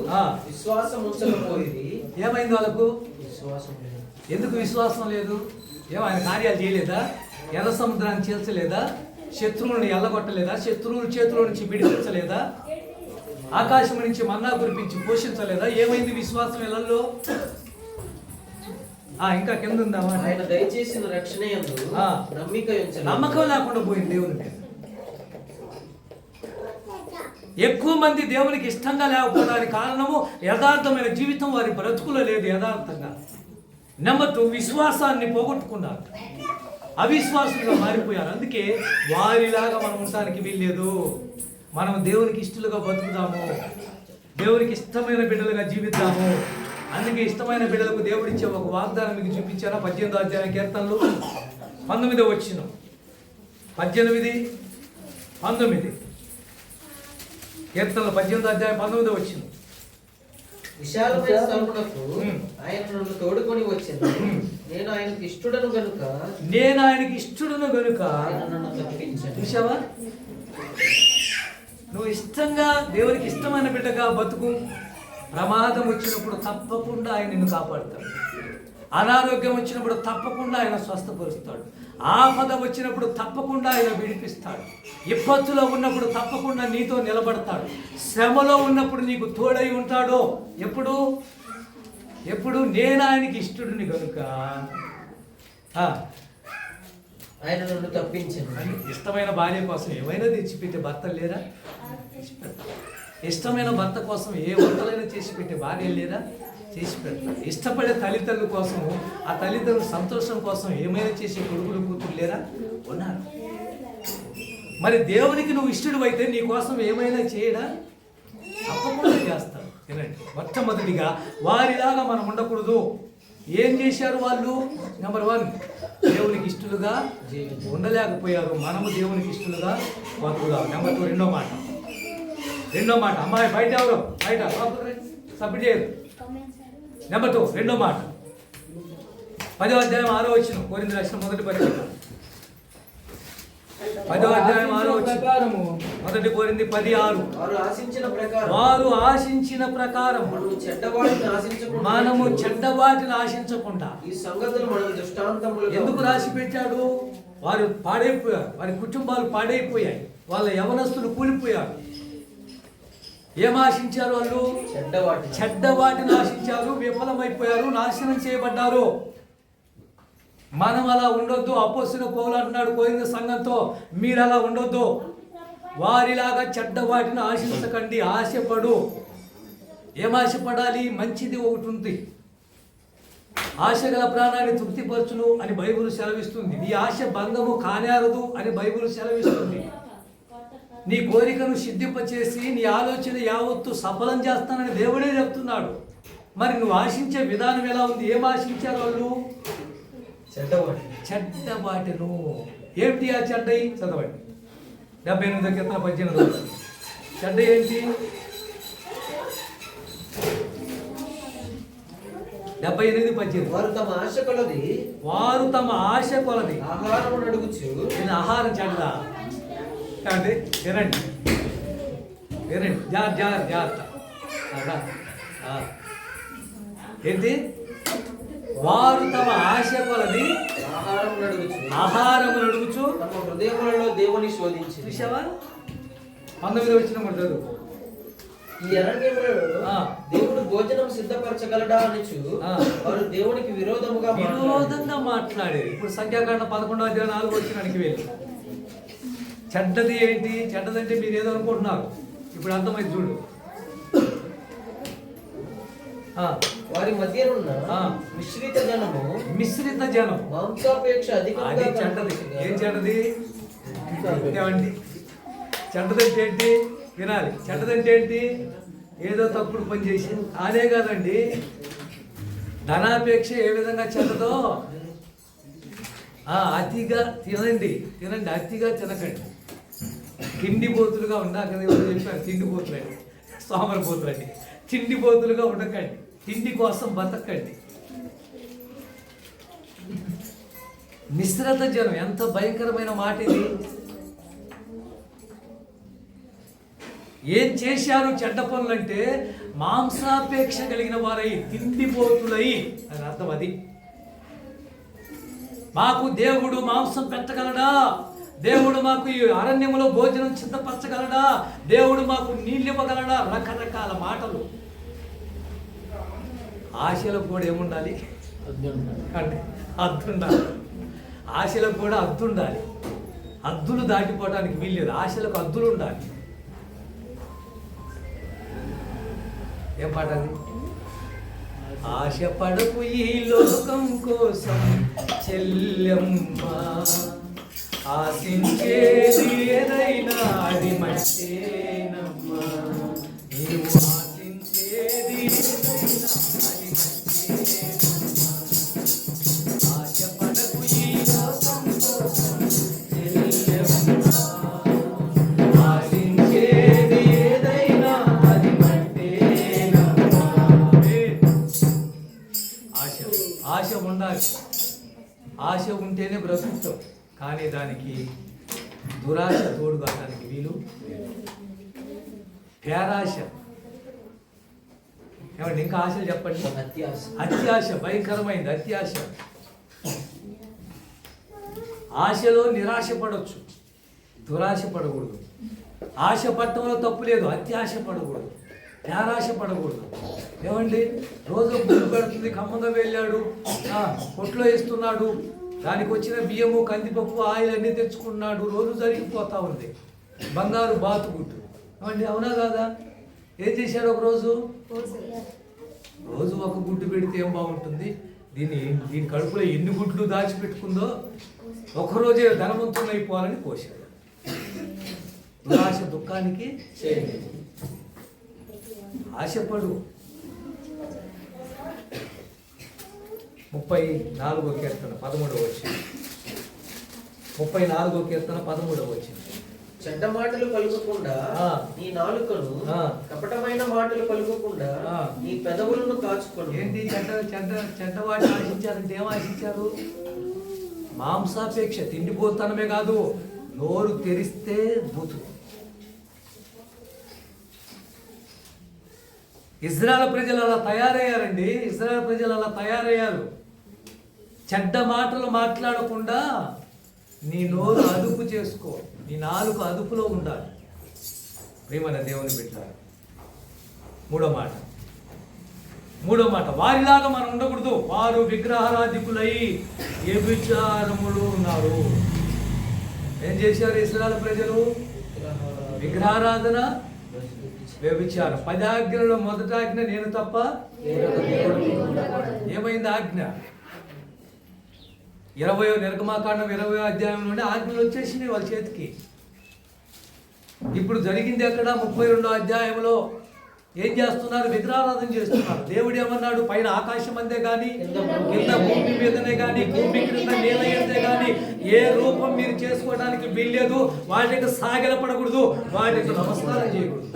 విశ్వాసం ఉంచకపోయింది. ఏమైంది వాళ్ళకు? విశ్వాసం లేదు. ఎందుకు విశ్వాసం లేదు? ఆయన కార్యాలు చేయలేదా? ఎర్ర సముద్రాన్ని చీల్చలేదా? శత్రువులను ఎల్లగొట్టలేదా? శత్రువుల చేతిలో నుంచి విడిపించలేదా? ఆకాశం నుంచి మన్నా కురిపించి పోషించలేదా? ఏమైంది విశ్వాసం ఇళ్లలో? ఇంకా కింద ఉందామా? ఆయన దయచేసిన రక్షణ యందు నమ్మకం లేకుండా పోయింది దేవుని మీద. ఎక్కువ మంది దేవునికి ఇష్టంగా లేకపోవడానికి కారణము యథార్థమైన జీవితం వారి బ్రతుకులో లేదు. యథార్థంగా. నెంబర్ 2, విశ్వాసాన్ని పోగొట్టుకున్నారు, అవిశ్వాసంగా మారిపోయారు. అందుకే వారిలాగా మనం ఉండడానికి వీల్లేదు. మనం దేవునికి ఇష్టలుగా బతుకుదాము, దేవునికి ఇష్టమైన బిడ్డలుగా జీవిద్దాము. అందుకే ఇష్టమైన బిడ్డలకు దేవుడిచ్చే ఒక వాగ్దానం మీకు చూపించారా? 18వ అధ్యాయం కీర్తనలు 19వ వచనం. 18, 19 కీర్తనలు 18వ అధ్యాయం 19వ వచనం. విశాలమైన స్థలమునకు ఆయన నన్ను తోడుకొని వచ్చాను. నేను ఆయనకి ఇష్టడను గనుక నన్ను తప్పించాను. చూసావా? నువ్వు ఇష్టంగా దేవునికి ఇష్టమైన బిడ్డగా బతుకు. ప్రమాదం వచ్చినప్పుడు తప్పకుండా ఆయన నిన్ను కాపాడుతాడు. అనారోగ్యం వచ్చినప్పుడు తప్పకుండా ఆయన స్వస్థపరుస్తాడు. ఆపద వచ్చినప్పుడు తప్పకుండా ఆయన విడిపిస్తాడు. ఇబ్బందులో ఉన్నప్పుడు తప్పకుండా నీతో నిలబడతాడు. శ్రమలో ఉన్నప్పుడు నీకు తోడై ఉంటాడు. ఎప్పుడు నేను ఆయనకి ఇష్టడుని కనుక ఆయన నన్ను తప్పించాను. ఇష్టమైన భార్య కోసం ఏమైనా తెచ్చిపెట్టే భర్తలు లేరా? ఇష్టమైన భర్త కోసం ఏ వంటలైనా చేసి పెట్టే భార్య లేరా? చేసి పెడతారు. ఇష్టపడే తల్లిదండ్రుల కోసం, ఆ తల్లిదండ్రుల సంతోషం కోసం ఏమైనా చేసే కొడుకులు కూతురు లేరా? ఉన్నారు. మరి దేవునికి నువ్వు ఇష్టడు అయితే నీ కోసం ఏమైనా చేయడా? తప్పకుండా చేస్తాడు. వినండి, మొట్టమొదటిగా వారిలాగా మనం ఉండకూడదు. ఏం చేశారు వాళ్ళు? నెంబర్ 1, దేవునికి ఇష్టలుగా ఉండలేకపోయారు. మనము దేవునికి ఇష్టలుగా బతుకుదాం. నెంబర్ 2, రెండో మాట అమ్మాయి బయట ఎవరు? బయట సబ్మిట్ చేయరు. నెంబర్ 2, రెండో మాట 10వ అధ్యాయం 6వ వచనం. కొరింథీ రాసిన మొదటి పత్రిక 10వ అధ్యాయం 6వ వచనం. మొదటి కొరింథీ 10:6. వారు ఆశించిన ప్రకారం మనము చెడ్డవాటిని ఆశించకుండా. ఈ సంగతులు మనకు దృష్టాంతములు. ఎందుకు రాసి పెట్టాడు? వారు పాడైపోయారు, వారి కుటుంబాలు పాడైపోయాయి, వాళ్ళ యవనస్తులు కూలిపోయారు. ఏం ఆశించారు వాళ్ళు? చెడ్డవాటిని ఆశించారు, విఫలమైపోయారు, నాశనం చేయబడ్డారు. మనం అలా ఉండొద్దు. అపోస్తలుడైన పౌలు అంటున్నాడు కొరింథీ సంఘంతో, మీరు అలా ఉండొద్దు. వారిలాగా చెడ్డవాటిని ఆశించకండి. ఆశపడు. ఏం ఆశపడాలి? మంచిది ఒకటి ఉంది. ఆశ గల ప్రాణాన్ని తృప్తిపరచును అని బైబిల్ సెలవిస్తుంది. నీ ఆశ భంగము కానేరదు అని బైబిల్ సెలవిస్తుంది. నీ కోరికను సిద్ధింపచేసి ని ఆలోచన యావత్తు సఫలం చేస్తానని దేవుడే చెప్తున్నాడు. మరి నువ్వు ఆశించే విధానం ఎలా ఉంది? ఏం ఆశించారు వాళ్ళు? చెడ్డవాటిను. ఏమిటి ఆ చెడ్డయి? చదవండి. 78వ కీర్తన 18. చెడ్డ ఏంటి? 78:18. వారు తమ ఆశ కొలది ఆహారం అడుగుచు. నేను ఆహారం చెడ్డ కాబట్టి వినండి జాగ్రత్త. ఏంటి? వారు తమ ఆశ కొలది ఆహారం అడుగుచు తమ హృదయములలో దేవుని శోధించి. చూసావా? 19వ వచనం కూడా చదువు. ఈ అరణ్యములలో దేవుడు భోజనం సిద్ధపరచగలడా అనొచ్చు. వారు దేవునికి విరోధంగా మాట్లాడేది. ఇప్పుడు సంఖ్యాకాండం 11వ అధ్యాయం 4వ వచనానికి వెళ్ళి చెడ్డది ఏంటి? చెడ్డదంటే మీరు ఏదో అనుకుంటున్నారు. ఇప్పుడు అర్థమైంది చూడు. ఆ, వారి మధ్యనున్న ఆ. మిశ్రిత జనము మిశ్రిత జనం. మాంసాపేక్ష అది అధికంగా చెడ్డది. కనపడుచుగా. ఏం చెడ్డది? ఏమండి చెడ్డదంటే ఏంటి? వినాలి. చెడ్డదంటే ఏంటి? ఏదో తప్పుడు పని చేసి అదే కాదండి. ధనాపేక్ష ఏ విధంగా చెడ్డదో అతిగా తినండి. అతిగా తినకండి. తిండిపోతులుగా ఉండాలి కదా. ఎవరు చెప్పారు? తిండిపోతులండి, సోమరిపోతులండి. తిండిపోతులుగా ఉండకండి. తిండి కోసం బతకండి. మిశ్రత జనం ఎంత భయంకరమైన మాట ఇది. ఏం చేశారు చెడ్డ పనులంటే మాంసాపేక్ష కలిగిన వారై తిండిపోతులై అని అర్థం. అది మాకు దేవుడు మాంసం పెట్టగలడా? దేవుడు మాకు ఈ అరణ్యములో భోజనం సిద్ధపరచగలడా? దేవుడు మాకు నీళ్ళు ఇవ్వగలడా? రకరకాల మాటలు. ఆశలకు కూడా ఏముండాలి అంటే అద్దుండాలి. ఆశలకు కూడా అద్దుండాలి. అద్దులు దాటిపోవడానికి వీల్లేదు. ఆశలకు అద్దులు ఉండాలి. ఏం పాట అది? ఆశ పడకు ఈ లోకం కోసం చెల్లెమ్మ, ఆశించేది ఏదైనా అది మట్టేనమ్మా. నీవు ఆశించేది ఏదైనా అది మట్టేనమ్మా. ఆశ పడకు ఈ లోకం కోసం చెల్లెమ్మ, ఆశించేది ఏదైనా అది మట్టేనమ్మా. ఆశ ఉండాలి. ఆశ ఉంటేనే బ్రతుకుతాం. కానీ దానికి దురాశ తోడు కావడానికి వీలు. పేరాశ. ఏమండి ఇంకా ఆశలు చెప్పండి. అత్యాశ భయంకరమైంది. అత్యాశ. ఆశలో నిరాశ పడవచ్చు, దురాశ పడకూడదు. ఆశ పట్టడంలో తప్పు లేదు. అత్యాశ పడకూడదు, పేరాశ పడకూడదు. ఏమండి రోజు గుడ్డు పెడుతుంది, ఖమ్మంగా వెళ్ళాడు, కొట్లో వేస్తున్నాడు, దానికి వచ్చిన బియ్యము కందిపప్పు ఆయిల్ అన్నీ తెచ్చుకున్నాడు. రోజు జరిగిపోతా ఉంది. బంగారు బాతుగుడ్డు. ఏమండి అవునా కాదా? ఏం చేశాడు? ఒకరోజు ఒక గుడ్డు పెడితే ఏం బాగుంటుంది? దీని కడుపులో ఎన్ని గుడ్లు దాచిపెట్టుకుందో ఒకరోజే ధనవంతులు అయిపోవాలని కోశాడు. దురాశ దుఃఖానికి ఆశపడు. 34వ కీర్తన 13వ వచనం. 34వ కీర్తన 13వ వచనం. చెడ్డ మాటలు పలుకకుండా నీ నాలుకను, కపటమైన మాటలు పలుకకుండా నీ పెదవులను కాచుకోను. ఏంటి చెడ్డ వాటిని ఆశించారంటే ఏం ఆశించారు? మాంసాపేక్ష. తిండిపోతనమే కాదు, నోరు తెరిస్తే బూతు. ఇజ్రాయెల్ ప్రజలు అలా తయారయ్యారండి. ఇజ్రాయెల్ ప్రజలు అలా తయారయ్యారు. చెడ్డ మాటలు మాట్లాడకుండా నీ నోరు అదుపు చేసుకో. నీ నాలుక అదుపులో ఉండాలి. ప్రియమైన దేవుని బిడ్డలారా, మూడో మాట వారిలాగా మనం ఉండకూడదు. వారు విగ్రహారాధికులై వ్యభిచారములు ఉన్నారు. ఏం చేశారు ఇశ్రాయేలు ప్రజలు? విగ్రహారాధన, వ్యభిచారం. 10 ఆజ్ఞలలో మొదటి ఆజ్ఞ నేను తప్ప ఏమైంది ఆజ్ఞ? 20వ నిర్గమాకాండం 20వ అధ్యాయంలోనే ఆజ్ఞలు వచ్చేసినాయి వాళ్ళ చేతికి. ఇప్పుడు జరిగింది అక్కడ 32వ అధ్యాయంలో ఏం చేస్తున్నారు? విగ్రహారాధన చేస్తున్నారు. దేవుడు ఏమన్నాడు? పైన ఆకాశం అందే కానీ, కింద భూమి మీదనే కానీ, భూమి క్రింద నేల ఎందే కానీ ఏ రూపం మీరు చేసుకోవడానికి వీల్లేదు. వాటికి సాగిలపడకూడదు, వాటికి నమస్కారం చేయకూడదు.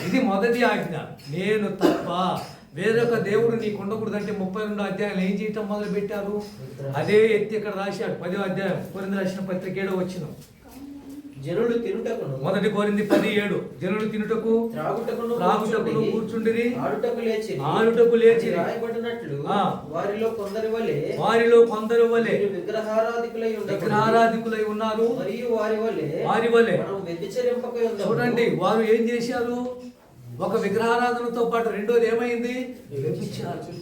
ఇది మొదటి ఆజ్ఞ. నేను తప్ప వేరొక దేవుడు నీకు ఉండకూడదు. అంటే 32వ అధ్యాయం ఏం చేయటం మొదలు పెట్టారు? అదే ఎత్తి ఇక్కడ రాశాడు. 10వ అధ్యాయం కొరింథీ రాసిన పత్రిక 7వ వచనం. జనులు తినుటకును, 1 కొరింథీ 10:7, జనులు తినుటకు త్రాగుటకును కూర్చుండిరి, ఆడుటకు లేచి రాయబడినట్లు వారిలో కొందరి వలె విగ్రహారాధికులై ఉన్నారు. మరియు వారి వలె వ్యభిచరింపకై ఉన్నాము. చూడండి, వారు ఏం చేశారు? ఒక విగ్రహారాధనతో పాటు రెండోది ఏమైంది? వ్యభిచారం.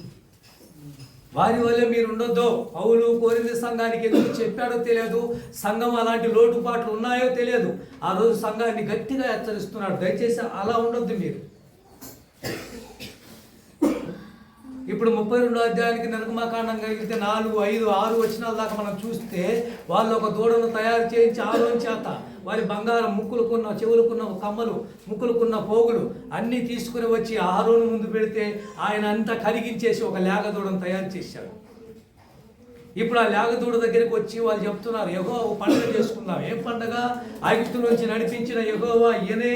వారి వల్లే మీరు ఉండొద్దు. పౌలు కొరింథీ సంఘానికి ఎందుకు చెప్పాడో తెలియదు. సంఘం అలాంటి లోటుపాట్లు ఉన్నాయో తెలియదు. ఆ రోజు సంఘాన్ని గట్టిగా హెచ్చరిస్తున్నాడు, దయచేసి అలా ఉండొద్దు. మీరు ఇప్పుడు 32 అధ్యాయానికి నిర్గమకాండం కలిగితే 4, 5, 6 వచనాల దాకా మనం చూస్తే వాళ్ళు ఒక దూడను తయారు చేయించి ఆలోచన చేత వారి బంగారం ముక్కులుకున్న చెవులుకున్న కమ్మలు ముక్కులుకున్న పోగులు అన్నీ తీసుకుని వచ్చి ఆరోను ముందు పెడితే ఆయన అంతా కరిగించేసి ఒక లేగ దూడను తయారు చేశాడు. ఇప్పుడు ఆ లేగదూడ దగ్గరికి వచ్చి వాళ్ళు చెప్తున్నారు, యెహోవా పండుగ చేసుకుందాం. ఏం పండుగ? ఐగుప్తు నుంచి నడిపించిన యెహోవా ఈయనే.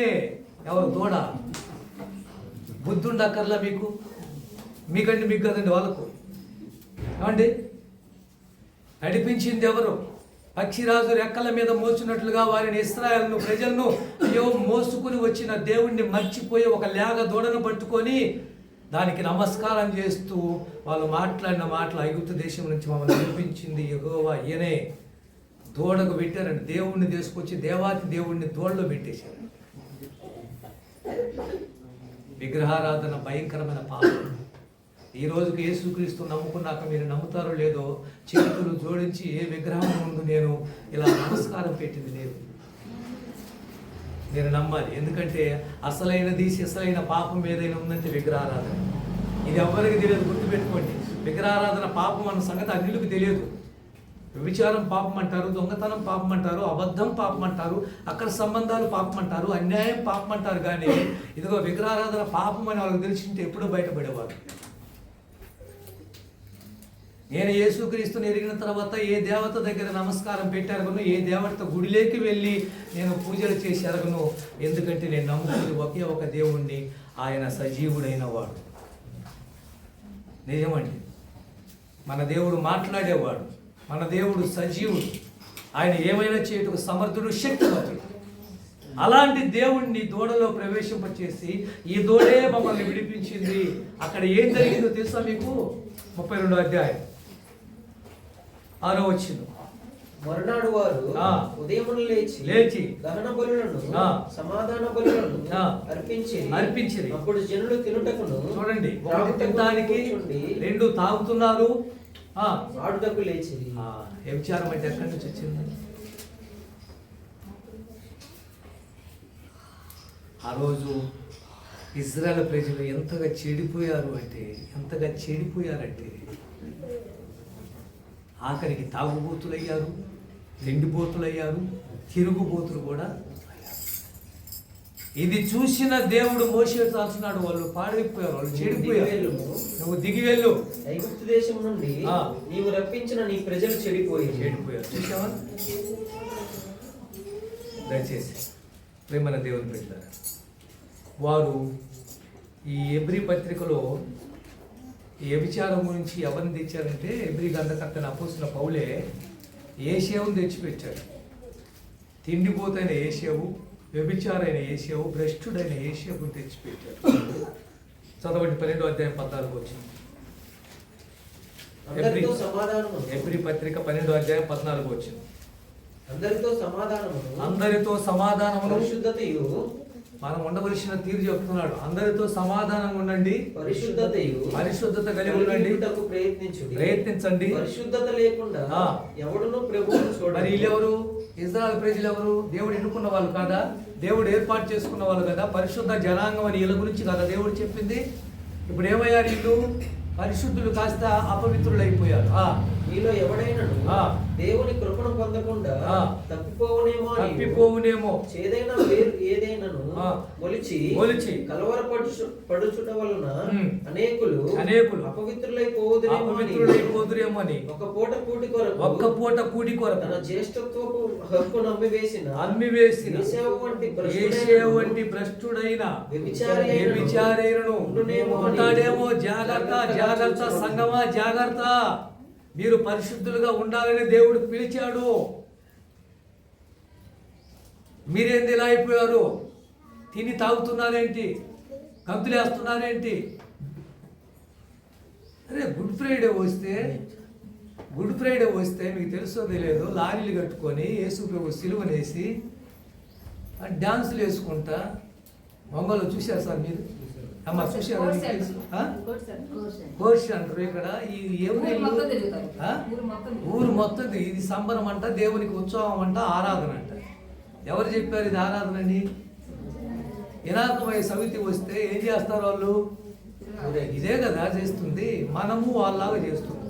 ఎవరు? దూడ. బుద్ధుండక్కర్లా మీకు? మీకంటే మీకు కదండి వాళ్ళకు. ఏమండి? నడిపించింది ఎవరు? పక్షిరాజు రెక్కల మీద మోసినట్లుగా వారిని ఇశ్రాయేలును ప్రజలను అయ్యో మోసుకుని వచ్చిన దేవుణ్ణి మర్చిపోయి ఒక లేగ దూడను పట్టుకొని దానికి నమస్కారం చేస్తూ వాళ్ళు మాట్లాడిన మాటలు, ఐగుప్తు దేశం నుంచి మమ్మల్ని నడిపించింది యెహోవా ఈయనే. దూడకు పెట్టారండి. దేవుణ్ణి తీసుకొచ్చి దేవాతి దేవుణ్ణి దూడలో పెట్టేశారు. విగ్రహారాధన భయంకరమైన పాపం. ఈ రోజుకి యేసుక్రీస్తు నమ్ముకున్నాక మీరు నమ్ముతారో లేదో, చేతులు జోడించి ఏ విగ్రహం ముందు నేను ఇలా నమస్కారం పెట్టింది లేదు. నేను నమ్మాలి. ఎందుకంటే అసలైన పాపం ఏదైనా ఉందంటే విగ్రహారాధన. ఇది ఎవరికి తెలియదు, గుర్తుపెట్టుకోండి. విగ్రహారాధన పాపం అన్న సంగతి అన్నిలకు తెలియదు. వ్యభిచారం పాపం అంటారు, దొంగతనం పాపం అంటారు, అబద్ధం పాపం అంటారు, అక్కడ సంబంధాలు పాపం అంటారు, అన్యాయం పాపం అంటారు. కానీ ఇదిగో విగ్రహారాధన పాపం అని వాళ్ళకి తెలిసింటే ఎప్పుడూ బయటపడేవారు. నేను యేసుక్రీస్తుని ఎరిగిన తర్వాత ఏ దేవత దగ్గర నమస్కారం పెట్టారగను, ఏ దేవత గుడిలోకి వెళ్ళి నేను పూజలు చేసి ఎరగను. ఎందుకంటే నేను నమ్ముకుని ఒకే ఒక దేవుణ్ణి, ఆయన సజీవుడైన వాడు. నిజమండి. మన దేవుడు మాట్లాడేవాడు, మన దేవుడు సజీవుడు, ఆయన ఏమైనా చేయటకు సమర్థుడు, శక్తివంతుడు. అలాంటి దేవుణ్ణి దూడలో ప్రవేశింపచేసి ఈ దూడే మమ్మల్ని విడిపించింది. అక్కడ ఏం జరిగిందో తెలుసా మీకు? 32 అధ్యాయం 6వ వచనం. మరునాడు వారు ఉదయమున లేచి దహన బలులను సమాధాన బలులను అర్పించి అప్పుడు జనులు తినుటకును, చూడండి, ఒకటి తినడానికి, 2 తాగుతున్నారు, ఆడుటకు లేచి. వ్యభిచారం అంటే ఎక్కడి నుంచి వచ్చింది? ఆ రోజు ఇజ్రాయెల్ ప్రజలు ఎంతగా చెడిపోయారంటే ఆఖరికి తాగుబోతులయ్యారు, తిండిపోతులయ్యారు, తిరుగుబోతులు కూడా. ఇది చూసిన దేవుడు మోషేతో అంటున్నాడు, వాళ్ళు పాడైపోయారు, వాళ్ళు చెడిపోయారు. నువ్వు దిగి వెళ్ళు, ఐగుప్తు దేశం నుండి నీవు రప్పించిన నీ ప్రజలు చెడిపోయారు. చూసావా? దయచేసి ప్రేమన దేవుని పెట్టారు. వారు ఈ ఎబ్రీ పత్రికలో ఈ వ్యభిచారం గురించి ఎవరిని తెచ్చారంటే, ఎబ్రీ గ్రంథకర్తని అపోస్తుల పౌలే ఏషేవుని తెచ్చిపెట్టాడు. తిండిపోతైన ఏషేవు, వ్యభిచారైన ఏషేవు, భ్రష్టుడైన ఏషేవుని తెచ్చిపెట్టాడు. చదవండి 12వ అధ్యాయం 14 వచ్చింది. ఎబ్రీ పత్రిక 12వ అధ్యాయం 14 వచ్చింది. అందరితో సమాధానమును పరిశుద్ధతయు, మనం ఉండవలసిన తీరు చెప్తున్నాడు. అందరితో సమాధానంగా ఉండండి, పరిశుద్ధత కలిగి ఉండండి, ప్రయత్నించండి. పరిశుద్ధత లేకుండా ఎవడును ప్రభువును చూడడు. మరి వీళ్ళెవరు? ఇజ్రాయెల్ ప్రజలు ఎవరు? దేవుడు ఎన్నుకున్న వాళ్ళు కాదా? దేవుడు ఏర్పాటు చేసుకున్న వాళ్ళు కదా? పరిశుద్ధ జనాంగం అని వీళ్ళ గురించి కదా దేవుడు చెప్పింది. ఇప్పుడు ఏమయ్యారు వీళ్ళు? పరిశుద్ధులు కాస్త అపవిత్రులు అయిపోయారు. మీలో ఎవడైనాను దేవుని కృపను పొందకుండా తప్పిపోవునేమో, ఏదైనా వేరు ఏదైనాను మొలిచి కలవరపడుచుట వలన అనేకులు అపవిత్రులైపోదురేమో అని ఒక్క పూట కూటి కొరకు తన జ్యేష్ఠత్వపు హక్కును అమ్మివేసిన ఏషేవు వంటి భ్రష్టుడైన వ్యభిచారైనను ఉంటాడేమో. జాగ్రత్త సంగమా, జాగ్రత్త. మీరు పరిశుద్ధులుగా ఉండాలని దేవుడు పిలిచాడు. మీరేంది ఇలా అయిపోయారు? తిని తాగుతున్నారేంటి? గంతులేస్తున్నారేంటి? అరే గుడ్ ఫ్రైడే వస్తే మీకు తెలుసో తెలియదు, లారీలు కట్టుకొని యేసు ప్రభు సిలువనేసి డాన్సులు వేసుకుంటా మొంగలు చూశారు సార్ మీరు? అమ్మ చూశారు? కోర్స్ అంటారు ఇక్కడ. ఊరు మొత్తం ఇది సంబరం అంట, దేవునికి ఉత్సవం అంట, ఆరాధన అంట. ఎవరు చెప్పారు ఇది ఆరాధన అని? వినాయకమయ సమితి వస్తే ఏం చేస్తారు వాళ్ళు? ఇదే కదా చేస్తుంది. మనము వాళ్ళలాగా చేస్తున్నాం.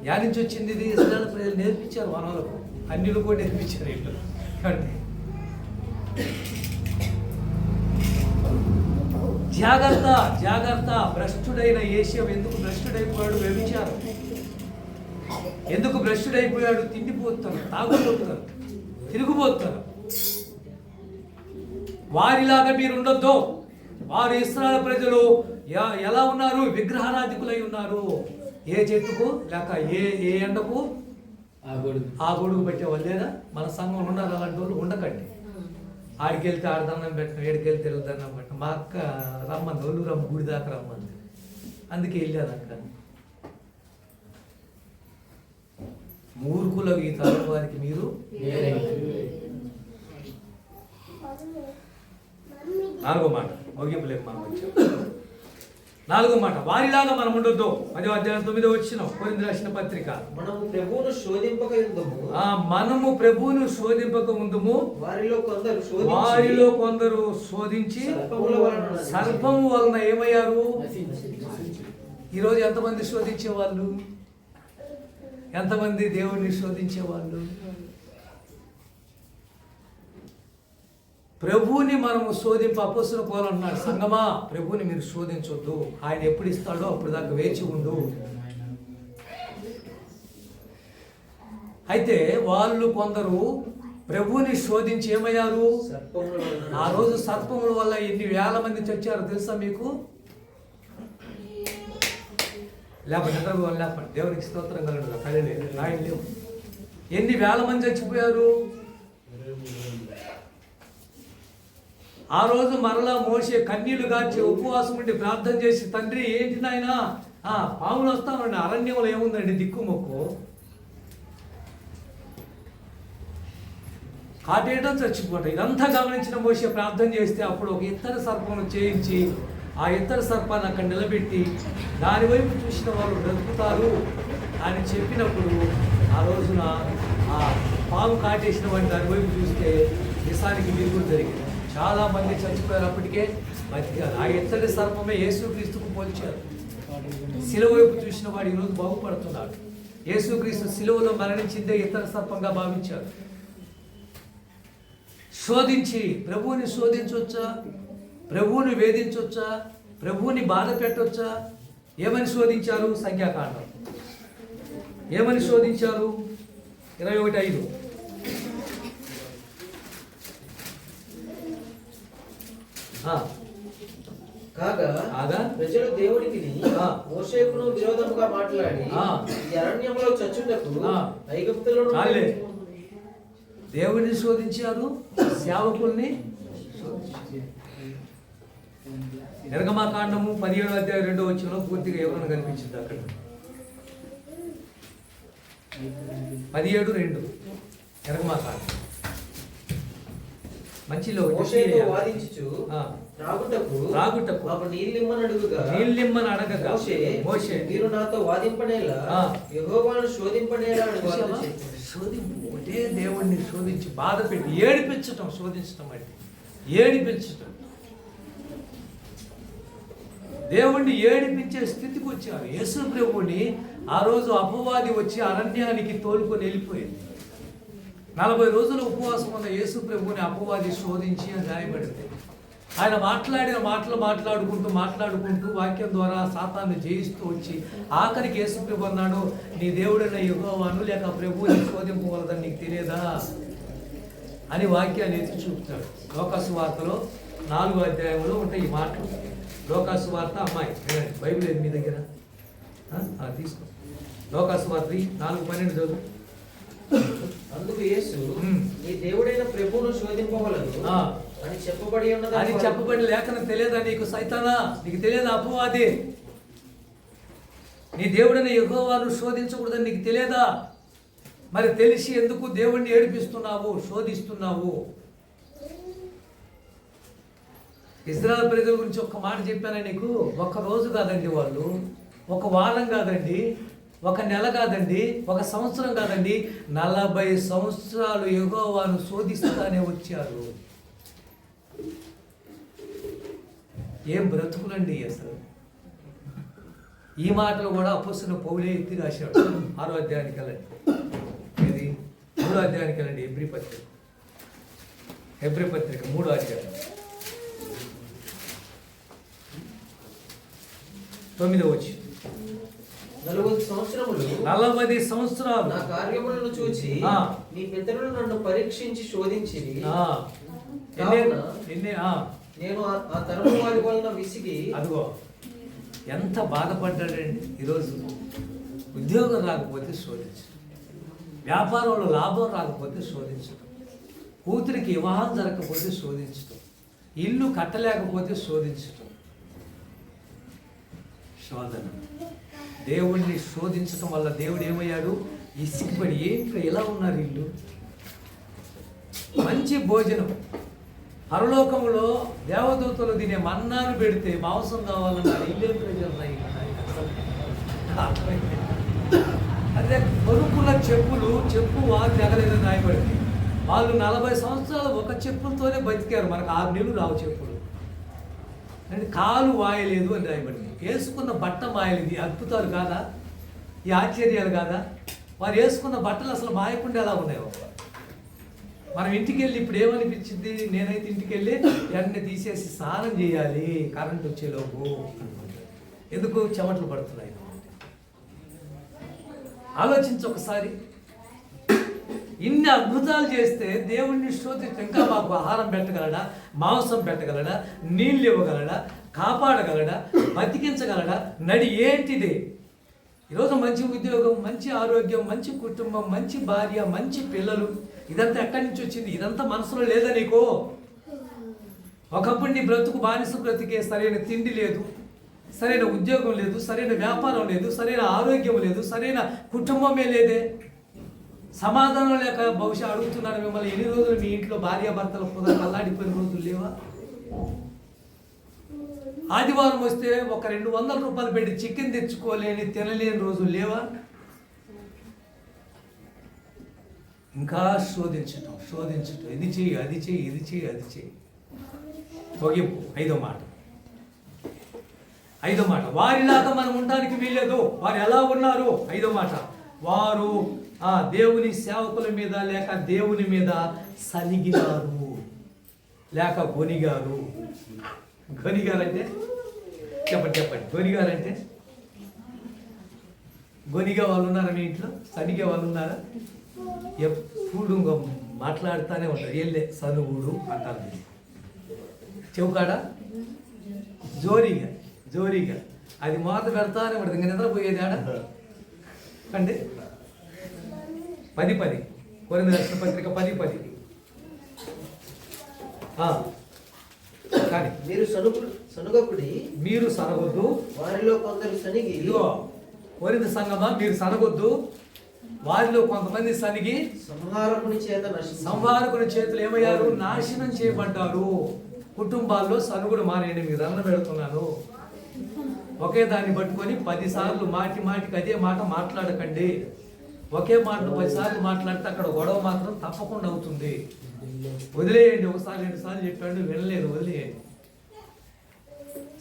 యా నుంచి వచ్చింది ఇది? ఇస్రాయేల్ ప్రజలు నేర్పించారు మనలకు, అన్యులు కూడా నేర్పించారు వీళ్ళు. జాగ్రత్త జాగ్రత్త. భ్రష్టుడైన యేషయ ఎందుకు భ్రష్టుడైపోయాడు? వ్యభిచారం. ఎందుకు భ్రష్టుడైపోయాడు? తిండిపోతారు, తాగుపోతారు, తిరుగుపోతారు. వారిలాగా మీరు ఉండొద్దు. వారు ఇశ్రాయేలు ప్రజలు ఎలా ఉన్నారు? విగ్రహారాధికులై ఉన్నారు. ఏ చెట్టుకు లేక ఏ ఎండకు ఆ గొడుగు పెట్టేవాళ్ళు లేదా? మన సంఘంలో ఉన్నారు అలాంటి వాళ్ళు. ఉండకండి. ఆడికి వెళ్తే ఆడదన్నం పెట్టడం, ఏడికి వెళ్తే దండం పెట్టడం. మా అక్క రమ్మంది, ఒళ్ళు రమ్మ గుడి దాకా రమ్మంది, అందుకే వెళ్ళాను అక్క. మూర్ఖుల ఈ తరం వారికి మీరు. నాలుగో మాట ముగింపులేక మనం వచ్చాం. నాలుగో మాట, వారిలాగా మనం ఉండొద్దు. 10వ అధ్యాయం 9వ వచనం, కొరింథీయులకు రాసిన పత్రిక. మనము ప్రభువును శోధింపక ఉందుము. మనము ప్రభువును శోధింపక ఉందుము. వారిలో కొందరు శోధించి సర్పము వలన ఏమయ్యారు? ఈరోజు ఎంతమంది శోధించేవాళ్ళు? ఎంతమంది దేవుణ్ణి శోధించేవాళ్ళు? ప్రభువుని మనము శోధింపు. అపోస్తలుల పౌలు అన్నాడు, సంగమా ప్రభువుని మీరు శోధించొద్దు, ఆయన ఎప్పుడు ఇస్తాడో అప్పుడు దాకా వేచి ఉండు. అయితే వాళ్ళు కొందరు ప్రభువుని శోధించి ఏమయ్యారు? ఆ రోజు సర్పముల వల్ల ఎన్ని వేల మంది చచ్చారో తెలుసా మీకు? లేకపోతే లేకపోతే దేవునికి స్తోత్రం కలడు. కళ్ళే రాయి లేవు. ఎన్ని వేల మంది చచ్చిపోయారు ఆ రోజు? మరలా మోషే కన్నీళ్లు గార్చి ఉపవాసం ఉండి ప్రార్థన చేసి, తండ్రి ఏంటి నాయనా, పాములు వస్తామండి, అరణ్యంలో ఏముందండి దిక్కుమొక్కు, కాటేయడం చచ్చిపోవటం. ఇదంతా గమనించిన మోషే ప్రార్థన చేస్తే అప్పుడు ఒక ఇత్తడి సర్పం చేయించి ఆ ఇత్తడి సర్పాన్ని అక్కడ నిలబెట్టి దాని వైపు చూసిన వాళ్ళు బ్రతుకుతారు అని చెప్పినప్పుడు ఆ రోజున ఆ పాము కాటేసిన వాడిని దాని వైపు చూస్తే నిజానికి విరుగుడు జరిగింది. చాలా మంది చచ్చిపోయారు. అప్పటికే బతికారు. ఆ ఇత్తడి సర్పమే యేసుక్రీస్తుకు పోల్చారు. శిలువ వైపు చూసిన వాడు ఈరోజు బాగుపడుతున్నాడు. యేసుక్రీస్తు శిలువలో మరణించిందే ఇత్తడి సర్పంగా భావించారు. శోధించి ప్రభువుని శోధించవచ్చా? ప్రభువుని వేధించవచ్చా? ప్రభువుని బాధ పెట్టవచ్చా? ఏమని శోధించారు? సంఖ్యాకాండం ఏమని శోధించారు? 21:5. కాగా ప్రజలు దేవునికి మోషేకును విరోధముగా మాట్లాడి అరణ్యంలో చచ్చుటకు ఐగుప్తులను దేవుడిని శోధించారు, సేవకుల్ని. నిర్గమకాండము 17వ అధ్యాయం 2వ వచనంలో పూర్తిగా ఎవరైనా కనిపించింది అక్కడ. 17:2 నిర్గమకాండం. మంచిలో నీళ్ళిమ్మని అడగగా మోషే మీరు నాతో వాదింపనేలా యెహోవాను శోధింపనేలా శోధింపు. ఒకటే దేవుణ్ణి శోధించి బాధ పెట్టి ఏడిపించటం. శోధించటం అంటే ఏడిపించటం. దేవుణ్ణి ఏడిపించే స్థితికి వచ్చారు. యేసు ప్రభువుని ఆ రోజు అపవాది వచ్చి అరణ్యానికి తోలుకొని వెళ్ళిపోయింది. 40 రోజులు ఉపవాసం ఉన్న యేసు ప్రభువుని అపవాది శోధించి అని రాయబడింది. ఆయన మాట్లాడిన మాటలు మాట్లాడుకుంటూ వాక్యం ద్వారా సాతాన్ని జయిస్తూ వచ్చి ఆఖరికి యేసు ప్రభు అన్నాడు, నీ దేవుడైన యెహోవాను లేక ప్రభువుని శోధింపవలదని నీకు తెలియదా అని వాక్యాన్ని ఎత్తి చూపుతాడు. లోకాసు వార్తలో 4వ అధ్యాయంలో ఉంటాయి ఈ మాటలు. లోకాసు వార్త, అమ్మాయి బైబిల్ ఏది మీ దగ్గర? తీసుకో. లోకాసు వార్త 4:12 చదువు. అందుకు యేసు నీ దేవుడైన ప్రభువును శోధింపవలదు అని చెప్పబడి లేఖనం తెలియదా నీకు? సైతానా, నీకు తెలియదా? అపవాది, నీ దేవుడైన యెహోవాను శోధించకూడదని నీకు తెలియదా? మరి తెలిసి ఎందుకు దేవుణ్ణి ఏడిపిస్తున్నావు, శోధిస్తున్నావు? ఇశ్రాయేలు ప్రజల గురించి ఒక్క మాట చెప్పానా నీకు? ఒక్క రోజు కాదండి, వాళ్ళు ఒక వారం కాదండి, ఒక నెల కాదండి, ఒక సంవత్సరం కాదండి, 40 సంవత్సరాలు యెహోవాను శోధిస్తానే వచ్చారు. ఏం బ్రతుకులండి అసలు. ఈ మాటలు కూడా అపోస్తలుడైన పౌలే ఎత్తి రాశాడు. 6వ అధ్యాయానికి వెళ్ళండి, ఇది 3వ అధ్యాయానికి వెళ్ళండి. హెబ్రీ పత్రిక 3వ అధ్యాయం 9వ వచనం. 40 సంవత్సరాలు నా కార్యములను చూచి నీ పితరులు నన్ను పరీక్షించి శోధించిరి. నేను ఆ తరము వారి వలన విసిగి. అదిగో ఎంత బాధపడ్డాడండి. ఈరోజు ఉద్యోగం రాకపోతే శోధించడం, వ్యాపారంలో లాభం రాకపోతే శోధించడం, కూతురికి వివాహం జరగకపోతే శోధించడం, ఇల్లు కట్టలేకపోతే శోధించడం. శోధన, దేవుణ్ణి శోధించడం వల్ల దేవుడు ఏమయ్యాడు? ఇసికిపడి, ఏంటి ఇలా ఉన్నారు ఇల్లు. మంచి భోజనం, పరలోకంలో దేవదూతలు తినే మన్నాను పెడితే మాంసం కావాలన్నారు. ఇల్లే ప్రజలు అదే కొనుక్కున్న చెప్పు వారు తెగలేదు నాయబడింది. వాళ్ళు 40 సంవత్సరాలు ఒక చెప్పులతోనే బతికారు. మనకు 6 నెలలు రావు చెప్పులు అంటే. కాలు వాయలేదు అని రాయబడింది. వేసుకున్న బట్ట మాయలేదు. అద్భుతాలు కాదా? ఈ ఆశ్చర్యాలు కాదా? వారు వేసుకున్న బట్టలు అసలు మాయకుండా ఎలా ఉన్నాయో. మనం ఇంటికి వెళ్ళి ఇప్పుడు ఏమనిపించింది? నేనైతే ఇంటికి వెళ్ళి వెంటనే తీసేసి స్నానం చేయాలి కరెంట్ వచ్చేలోపు. ఎందుకు? చెమటలు పడుతున్నాయి. ఆలోచించి ఒకసారి. ఇన్ని అద్భుతాలు చేస్తే దేవుణ్ణి శోధించి ఇంకా మాకు ఆహారం పెట్టగలడా, మాంసం పెట్టగలడా, నీళ్ళు ఇవ్వగలడా, కాపాడగలడా, బతికించగలడా? నడి ఏంటిది? ఈరోజు మంచి ఉద్యోగం, మంచి ఆరోగ్యం, మంచి కుటుంబం, మంచి భార్య, మంచి పిల్లలు, ఇదంతా ఎక్కడి నుంచి వచ్చింది? ఇదంతా మనసులో లేదా నీకు? ఒకప్పుడు నీ బ్రతుకు బానిస బ్రతికే, సరైన తిండి లేదు, సరైన ఉద్యోగం లేదు, సరైన వ్యాపారం లేదు, సరైన ఆరోగ్యం లేదు, సరైన కుటుంబమే లేదే. సమాధానం లేక బహుశా అడుగుతున్నాను మిమ్మల్ని, ఎన్ని రోజులు మీ ఇంట్లో భార్యాభర్తల పొద కల్లాడిపోయిన రోజులు లేవా? ఆదివారం వస్తే ఒక 200 రూపాయలు పెట్టి చికెన్ తెచ్చుకోలేని, తినలేని రోజులు లేవా? ఇంకా శోధించటం. ఇది చెయ్యి, అది చెయ్యి, ఇది చెయ్యి, అది చెయ్యి. తొగింపు. 5వ మాట. వారిలాగా మనం ఉండడానికి వీల్లేదు. వారు ఎలా ఉన్నారు? 5వ మాట. వారు దేవుని సేవకుల మీద లేక దేవుని మీద సలిగినారు లేక గొనిగారు. గొనిగారంటే చెప్పండి. గొనిగారంటే గొనిగా వాళ్ళు ఉన్నారా మీ ఇంట్లో? సనిగే వాళ్ళు ఉన్నారా? ఎప్పుడు మాట్లాడుతూనే ఉంటారు. వెళ్ళే సనుగుడు అంటారు. చెవుకాడ జోరీగా అది మాత పెడతానే ఉంటుంది. ఇంకా నిద్రపోయేది ఆడ అంటే 10 కొరింథీ రాసిన పత్రిక 10. కానీ మీరు సనగొద్దు, వారిలో కొందరు సనిగి. ఇదిగో కొరింథీ సంగమా, మీరు సనగొద్దు, వారిలో కొంతమంది సనిగి సంహారకుని చేతులు ఏమయ్యారు? నాశనం చేయబడ్డారు. కుటుంబాల్లో సనుగుడు మానేయండి. మీకు దండం పెడుతున్నాను. ఒకే దాన్ని పట్టుకొని 10 సార్లు మాటికి అదే మాట మాట్లాడకండి. ఒకే మాటను 10 సార్లు మాట్లాడితే అక్కడ గొడవ మాత్రం తప్పకుండా అవుతుంది. వదిలేయండి. 1 సారి 2 సార్లు చెప్పాడు, వినలేదు, వదిలేయండి.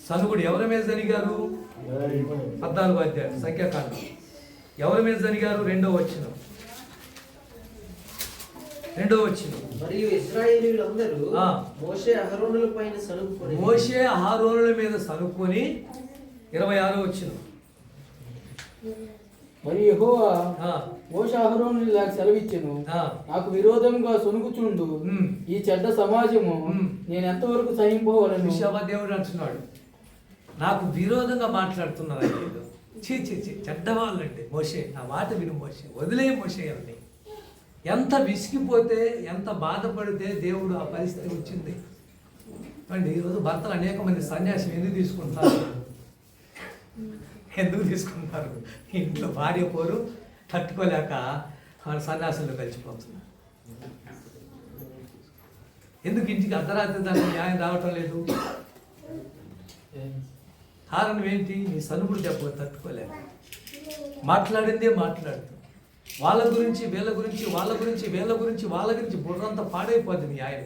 సనుగుడు ఎవరి మీద జరిగారు? 14వ అధ్యాయం సంఖ్యాకాండం. ఎవరి మీద జరిగారు? 2వ వచనం. మరియు ఇశ్రాయేలీయులందరూ మోషే అహరోనుల మీద సనుక్కొని 26వ వచనం. మరియు యెహోవా మోషే అహరోనులకు సెలవిచ్చెను, నాకు విరోధంగా సొనుగుచుండు ఈ చెడ్డ సమాజము నేను ఎంతవరకు సహింపవలను? దేవుడు అంటున్నాడు, నాకు విరోధంగా మాట్లాడుతున్నారు. చీ చెడ్డవాళ్ళంటే. మోషే నా మాట విను మోషే, వదిలే మోషే అని. ఎంత విసిగిపోతే, ఎంత బాధపడితే దేవుడు ఆ పరిస్థితి వచ్చింది అండి. ఈరోజు భర్తలు అనేక మంది సన్యాసం ఎందుకు తీసుకుంటారు? ఇంట్లో భార్య పోరు తట్టుకోలేక వాళ్ళ సన్యాసంలో కలిసిపోతున్నారు. ఎందుకు ఇంటికి అర్ధరాత్రి దానికి న్యాయం రావటం లేదు? కారణం ఏంటి? నీ సనుగుడు చెప్ప తట్టుకోలేక మాట్లాడిందే మాట్లాడుతూ వాళ్ళ గురించి వీళ్ళ గురించి వాళ్ళ గురించి బుర్రంతా పాడైపోతుంది. ఆయన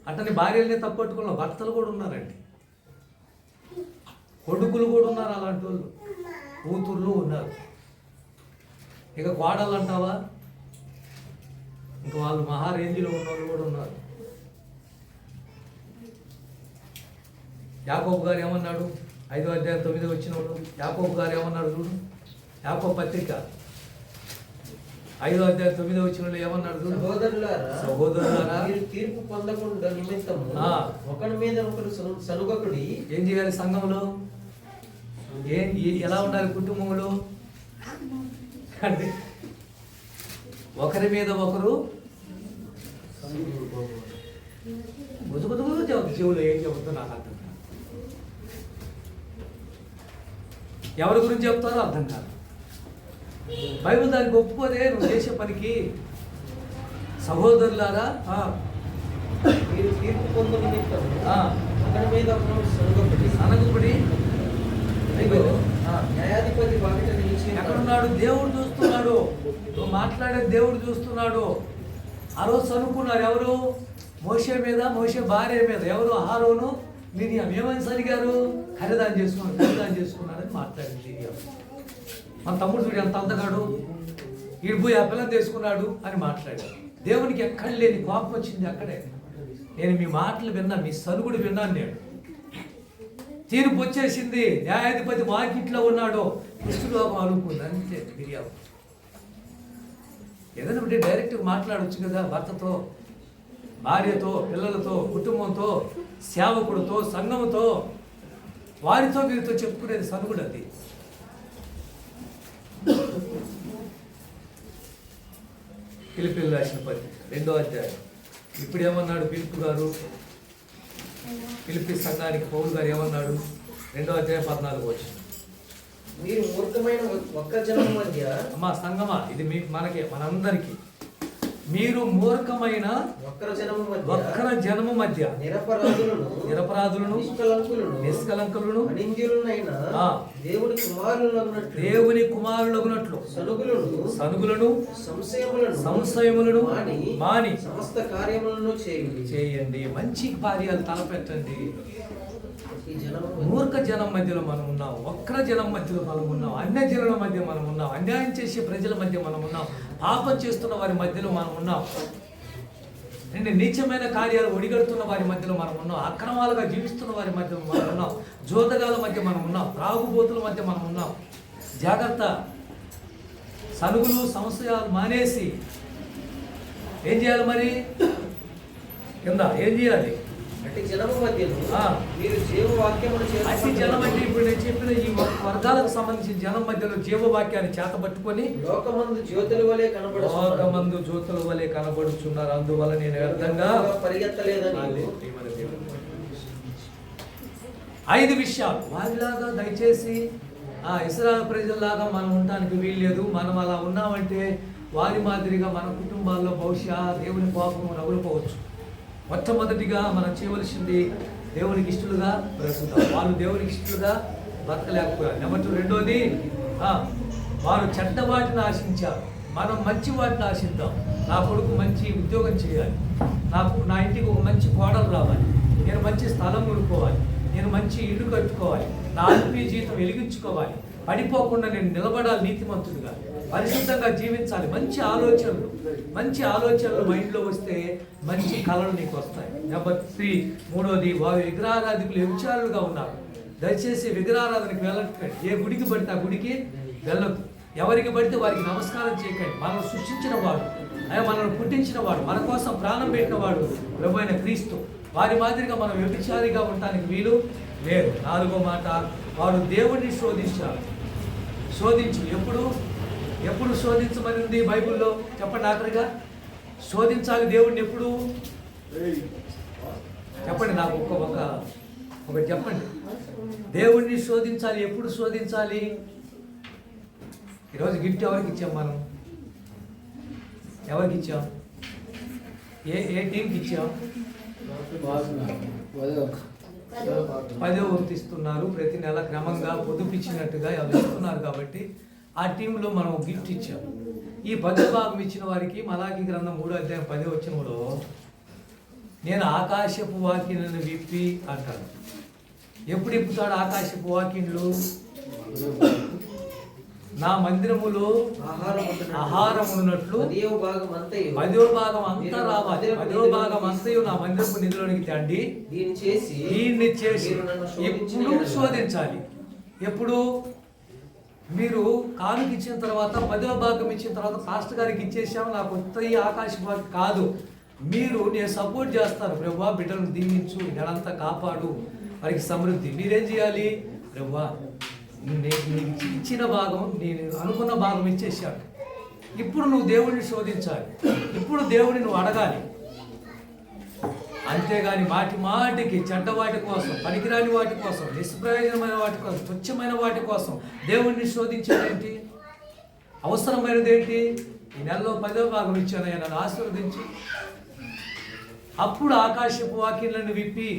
అతని భార్యల్ని తప్పట్టుకున్న భర్తలు కూడా ఉన్నారండి, కొడుకులు కూడా ఉన్నారు, అలాంటి వాళ్ళు కూతుర్లు ఉన్నారు. ఇక కోడళ్ళు అంటావా, ఇంకా వాళ్ళు మహారేంజిలో ఉన్నవాళ్ళు కూడా ఉన్నారు. యాకోబు గారు ఏమన్నాడు, 5వ అధ్యాయం 9 వచ్చినప్పుడు యాకోబు గారు ఏమన్నాడు చూడు, యాకోబు పత్రిక 5వ అధ్యాయం 9 వచ్చినప్పుడు ఏమన్నాడు చూడు, సహోదరులారా మీరు తీర్పు పొందకుండా నిమిత్తము ఒకరి మీద ఒకరు సనుగకుడి. ఏం చేయాలి సంఘంలో, ఎలా ఉండాలి కుటుంబంలో అంటే ఒకరి మీద ఒకరు గుజుగుజుగు చెవులు ఏం చెబుతుందో నాకు అర్థం కాదు, ఎవరి గురించి చెప్తారో అర్థం కాదు. బైబిల్ దానికి ఒప్పుకోదే నువ్వు చేసే పనికి. సహోదరులారా మీరు తీర్పు పొంద నిమిత్తం ఒకరి మీద ఒకరు సనుగకుడి. అనగుపడి న్యాయాధిపతి వాకిట నిలిచి ఎక్కడున్నాడు, దేవుడు చూస్తున్నాడు, నువ్వు మాట్లాడే దేవుడు చూస్తున్నాడు. ఆ రోజు అనుకున్నారు ఎవరు, మోషే మీద, మోషే భార్య మీద. ఎవరు, అహరోను మిరియాం. ఏమని సరిగారు, ఖరీదాన్ని చేసుకున్నాడని మాట్లాడింది మిరియాం. మన తమ్ముడు చూడు ఎంత అందగాడు, ఈడు పోయి ఆ పిల్లని తీసుకున్నాడు అని మాట్లాడాడు. దేవునికి ఎక్కడ లేని కోపం వచ్చింది అక్కడే. నేను మీ మాటలు విన్నా, మీ సలుగుడు విన్నాను నేను. తీర్పు వచ్చేసింది, న్యాయాధిపతి వాకిట్లో ఉన్నాడు, కృష్ణలోకం అనుకుంది అంతే. మిరియాం ఏదైనా ఉంటే డైరెక్ట్గా మాట్లాడవచ్చు కదా, భర్తతో, భార్యతో, పిల్లలతో, కుటుంబంతో, సేవకుడితో, సంఘంతో, వారితో వీరితో చెప్పుకునేది సనుగుడు అది. పిలుపులు రాసిన పత్రిక 2వ అధ్యాయం. ఇప్పుడు ఏమన్నాడు పిలుపు గారు, పిలిపి సంఘానికి పౌలు గారు ఏమన్నాడు, 2వ అధ్యాయం 14 వచ్చింది. మీరు మూర్ఖమైన ఒక్క జనం మధ్య, అమ్మా సంగమా, ఇది మీకు మనకే మనందరికీ, మీరు మూర్ఖమైన వక్ర జనము మధ్య నిరపరాధులను నిష్కలంకులను అనింద్యులనైన దేవుని కుమారులగునట్లు సనుగులను సంశయములను మాని సమస్త కార్యములను చేయండి. మంచి కార్యాలు తలపెట్టండి. మూర్ఖ జనం మధ్యలో మనం ఉన్నాం, వక్ర జనం మధ్యలో మనం ఉన్నాం, అన్య జనుల మధ్య మనం ఉన్నాం, అన్యాయం చేసే ప్రజల మధ్య మనం ఉన్నాం, పాపం చేస్తున్న వారి మధ్యలో మనం ఉన్నాం, నీచమైన కార్యాలు ఒడిగడుతున్న వారి మధ్యలో మనం ఉన్నాం, అక్రమాలుగా జీవిస్తున్న వారి మధ్య మనం ఉన్నాం, జోదగాల మధ్య మనం ఉన్నాం, త్రాగుబోతుల మధ్య మనం ఉన్నాం. జాగ్రత్త. సనుగులు సంశయాలు మానేసి ఏం చేయాలి మరి, కింద ఏం చేయాలి, అట్టి జనము మధ్యలో మీరు జీవవాక్యమును అట్టి జనం అంటే ఇప్పుడు నేను చెప్పిన ఈ వర్గాలకు సంబంధించిన జనం మధ్యలో జీవవాక్యాన్ని చేతబట్టుకొని లోకమందు జ్యోతుల వలె కనబడుచున్నారు. అందువల్ల నేను వ్యర్థంగా పరిగెత్తలేదని 5 విషయాలు వారిలాగా దయచేసి ఇశ్రాయేలు ప్రజల్లాగా మనం ఉండడానికి వీల్లేదు. మనం అలా ఉన్నామంటే వారి మాదిరిగా మన కుటుంబాల్లో బహుశా దేవుని కోపం రగులుకోవచ్చు. మొట్టమొదటిగా మనం చేయవలసింది దేవునికి ఇష్టలుగా బ్రతుకుతాం. వాళ్ళు దేవునికి ఇష్టలుగా బ్రతకలేకపోయారు. నెంబర్ 2, రెండోది వారు చెడ్డ వాటిని ఆశించారు, మనం మంచి వాటిని ఆశిద్దాం. నా కొడుకు మంచి ఉద్యోగం చేయాలి, నా ఇంటికి ఒక మంచి కోడలు రావాలి, నేను మంచి స్థలం కొనుక్కోవాలి, నేను మంచి ఇల్లు కట్టుకోవాలి, నా ఆత్మీయ జీవితం వెలిగించుకోవాలి, పడిపోకుండా నేను నిలబడాలి, నీతిమంతుడిగా పరిశుద్ధంగా జీవించాలి. మంచి ఆలోచనలు మైండ్లో వస్తే మంచి కళలు నీకు వస్తాయి. నెంబర్ 3, మూడోది వారు విగ్రహారాధికులు వ్యభిచారులుగా ఉన్నారు. దయచేసి విగ్రహారాధనకి వెళ్ళకండి. ఏ గుడికి పడితే ఆ గుడికి వెళ్ళదు. ఎవరికి పడితే వారికి నమస్కారం చేయకండి. మనల్ని సృష్టించిన వాడు, మనల్ని పుట్టించిన వాడు, మన కోసం ప్రాణం పెట్టిన వాడు ప్రభువైన క్రీస్తు. వారి మాదిరిగా మనం వ్యభిచారిగా ఉండటానికి వీలు లేదు. 4వ మాట, వారు దేవుణ్ణి శోధించారు. ఎప్పుడు శోధించమని ఉంది బైబిల్లో చెప్పండి. ఆఖరిగా శోధించాలి దేవుణ్ణి ఎప్పుడు చెప్పండి. నాకు ఒకటి చెప్పండి. దేవుణ్ణి శోధించాలి, ఎప్పుడు శోధించాలి? ఈరోజు గిఫ్ట్ ఎవరికి ఇచ్చాం? మనం ఎవరికి ఇచ్చాం? ఏ టీంకి ఇచ్చాం? 10వ వంతు ఇస్తున్నారు. ప్రతి నెల క్రమంగా పొదుపు ఇచ్చినట్టుగా ఎవరు ఇస్తున్నారు కాబట్టి ఆ టీంలో మనం గిఫ్ట్ ఇచ్చాం. ఈ 10వ భాగం ఇచ్చిన వారికి మలాకి గ్రంథం 3వ అధ్యాయం 10వ వచనంలో నేను ఆకాశపు వాకిళ్ళను విప్పి అంటాడు. ఎప్పుడు ఇప్పుతాడు ఆకాశపు వాకిళ్ళు? నా మందిరములో ఆహారం ఉన్నట్లు 10వ భాగం అంతయు 10వ భాగం అంతా రావాలి. 10వ భాగం అంతయు నా మందిరపు నిధిలోనికి తండి దీన్ని చేసి ఇప్పుడు మీరు శోధించాలి. ఎప్పుడు? మీరు కానుక ఇచ్చిన తర్వాత 10వ భాగం ఇచ్చిన తర్వాత పాస్టర్ గారికి ఇచ్చేసాము, నాకు కొత్త ఆకాశ భాగం కాదు. మీరు నేను సపోర్ట్ చేస్తాను, ప్రభువా బిడ్డలను దీవించు, నెలంతా కాపాడు, వారికి సమృద్ధి. మీరేం చేయాలి? ప్రభువా నేను ఇచ్చిన భాగం, నేను అనుకున్న భాగం ఇచ్చేసాను, ఇప్పుడు నువ్వు దేవుడిని శోధించాలి, ఇప్పుడు దేవుడిని నువ్వు అడగాలి. అంతేగాని మాటికి చెడ్డ వాటి కోసం, పనికిరాని వాటి కోసం, నిష్ప్రయోజనమైన వాటి కోసం, తుచ్చమైన వాటి కోసం దేవుణ్ణి శోధించేదేంటి? అవసరమైనది ఏంటి? ఈ నెలలో 10వ భాగం ఇచ్చానయ్యా, నన్ను ఆశీర్వదించి. అప్పుడు ఆకాశపు వాకిళ్ళను విప్పి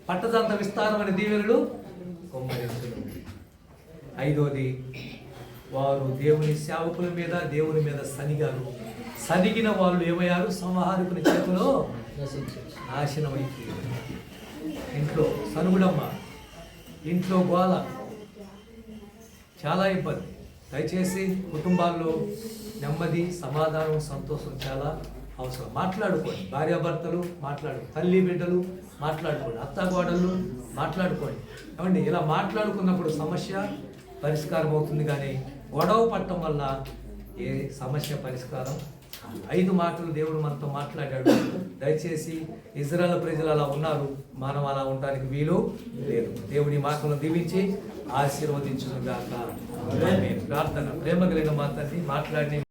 పట్టదంత విస్తారమైన దీవెనలు కొమ్మరించును. 5వది, వారు దేవుని సేవకుల మీద, దేవుని మీద సనిగారు. సనిగిన వాళ్ళు ఏమయ్యారు? సంహారకుని చేతిలో నాశనమైపోయారు. ఇంట్లో సనుగుడమ్మ, ఇంట్లో గోల, చాలా ఇబ్బంది. దయచేసి కుటుంబాల్లో నెమ్మది, సమాధానం, సంతోషం చాలా అవసరం. మాట్లాడుకోండి, భార్యాభర్తలు మాట్లాడుకోండి, తల్లి బిడ్డలు మాట్లాడుకోండి, అత్తగోడళ్ళు మాట్లాడుకోండి. ఏమండి, ఇలా మాట్లాడుకున్నప్పుడు సమస్య పరిష్కారం అవుతుంది. కానీ గొడవ పట్టడం వల్ల ఏ సమస్య పరిష్కారం? 5 మాటలు దేవుడు మనతో మాట్లాడాడు. దయచేసి ఇజ్రాయెల్ ప్రజలు అలా ఉన్నారు, మనం అలా ఉండడానికి వీలు లేదు. దేవుడి మాటలను దీవించి ఆశీర్వదించును గాక. ప్రార్థన. ప్రేమ కలిగిన మా తండ్రి, మాట్లాడిన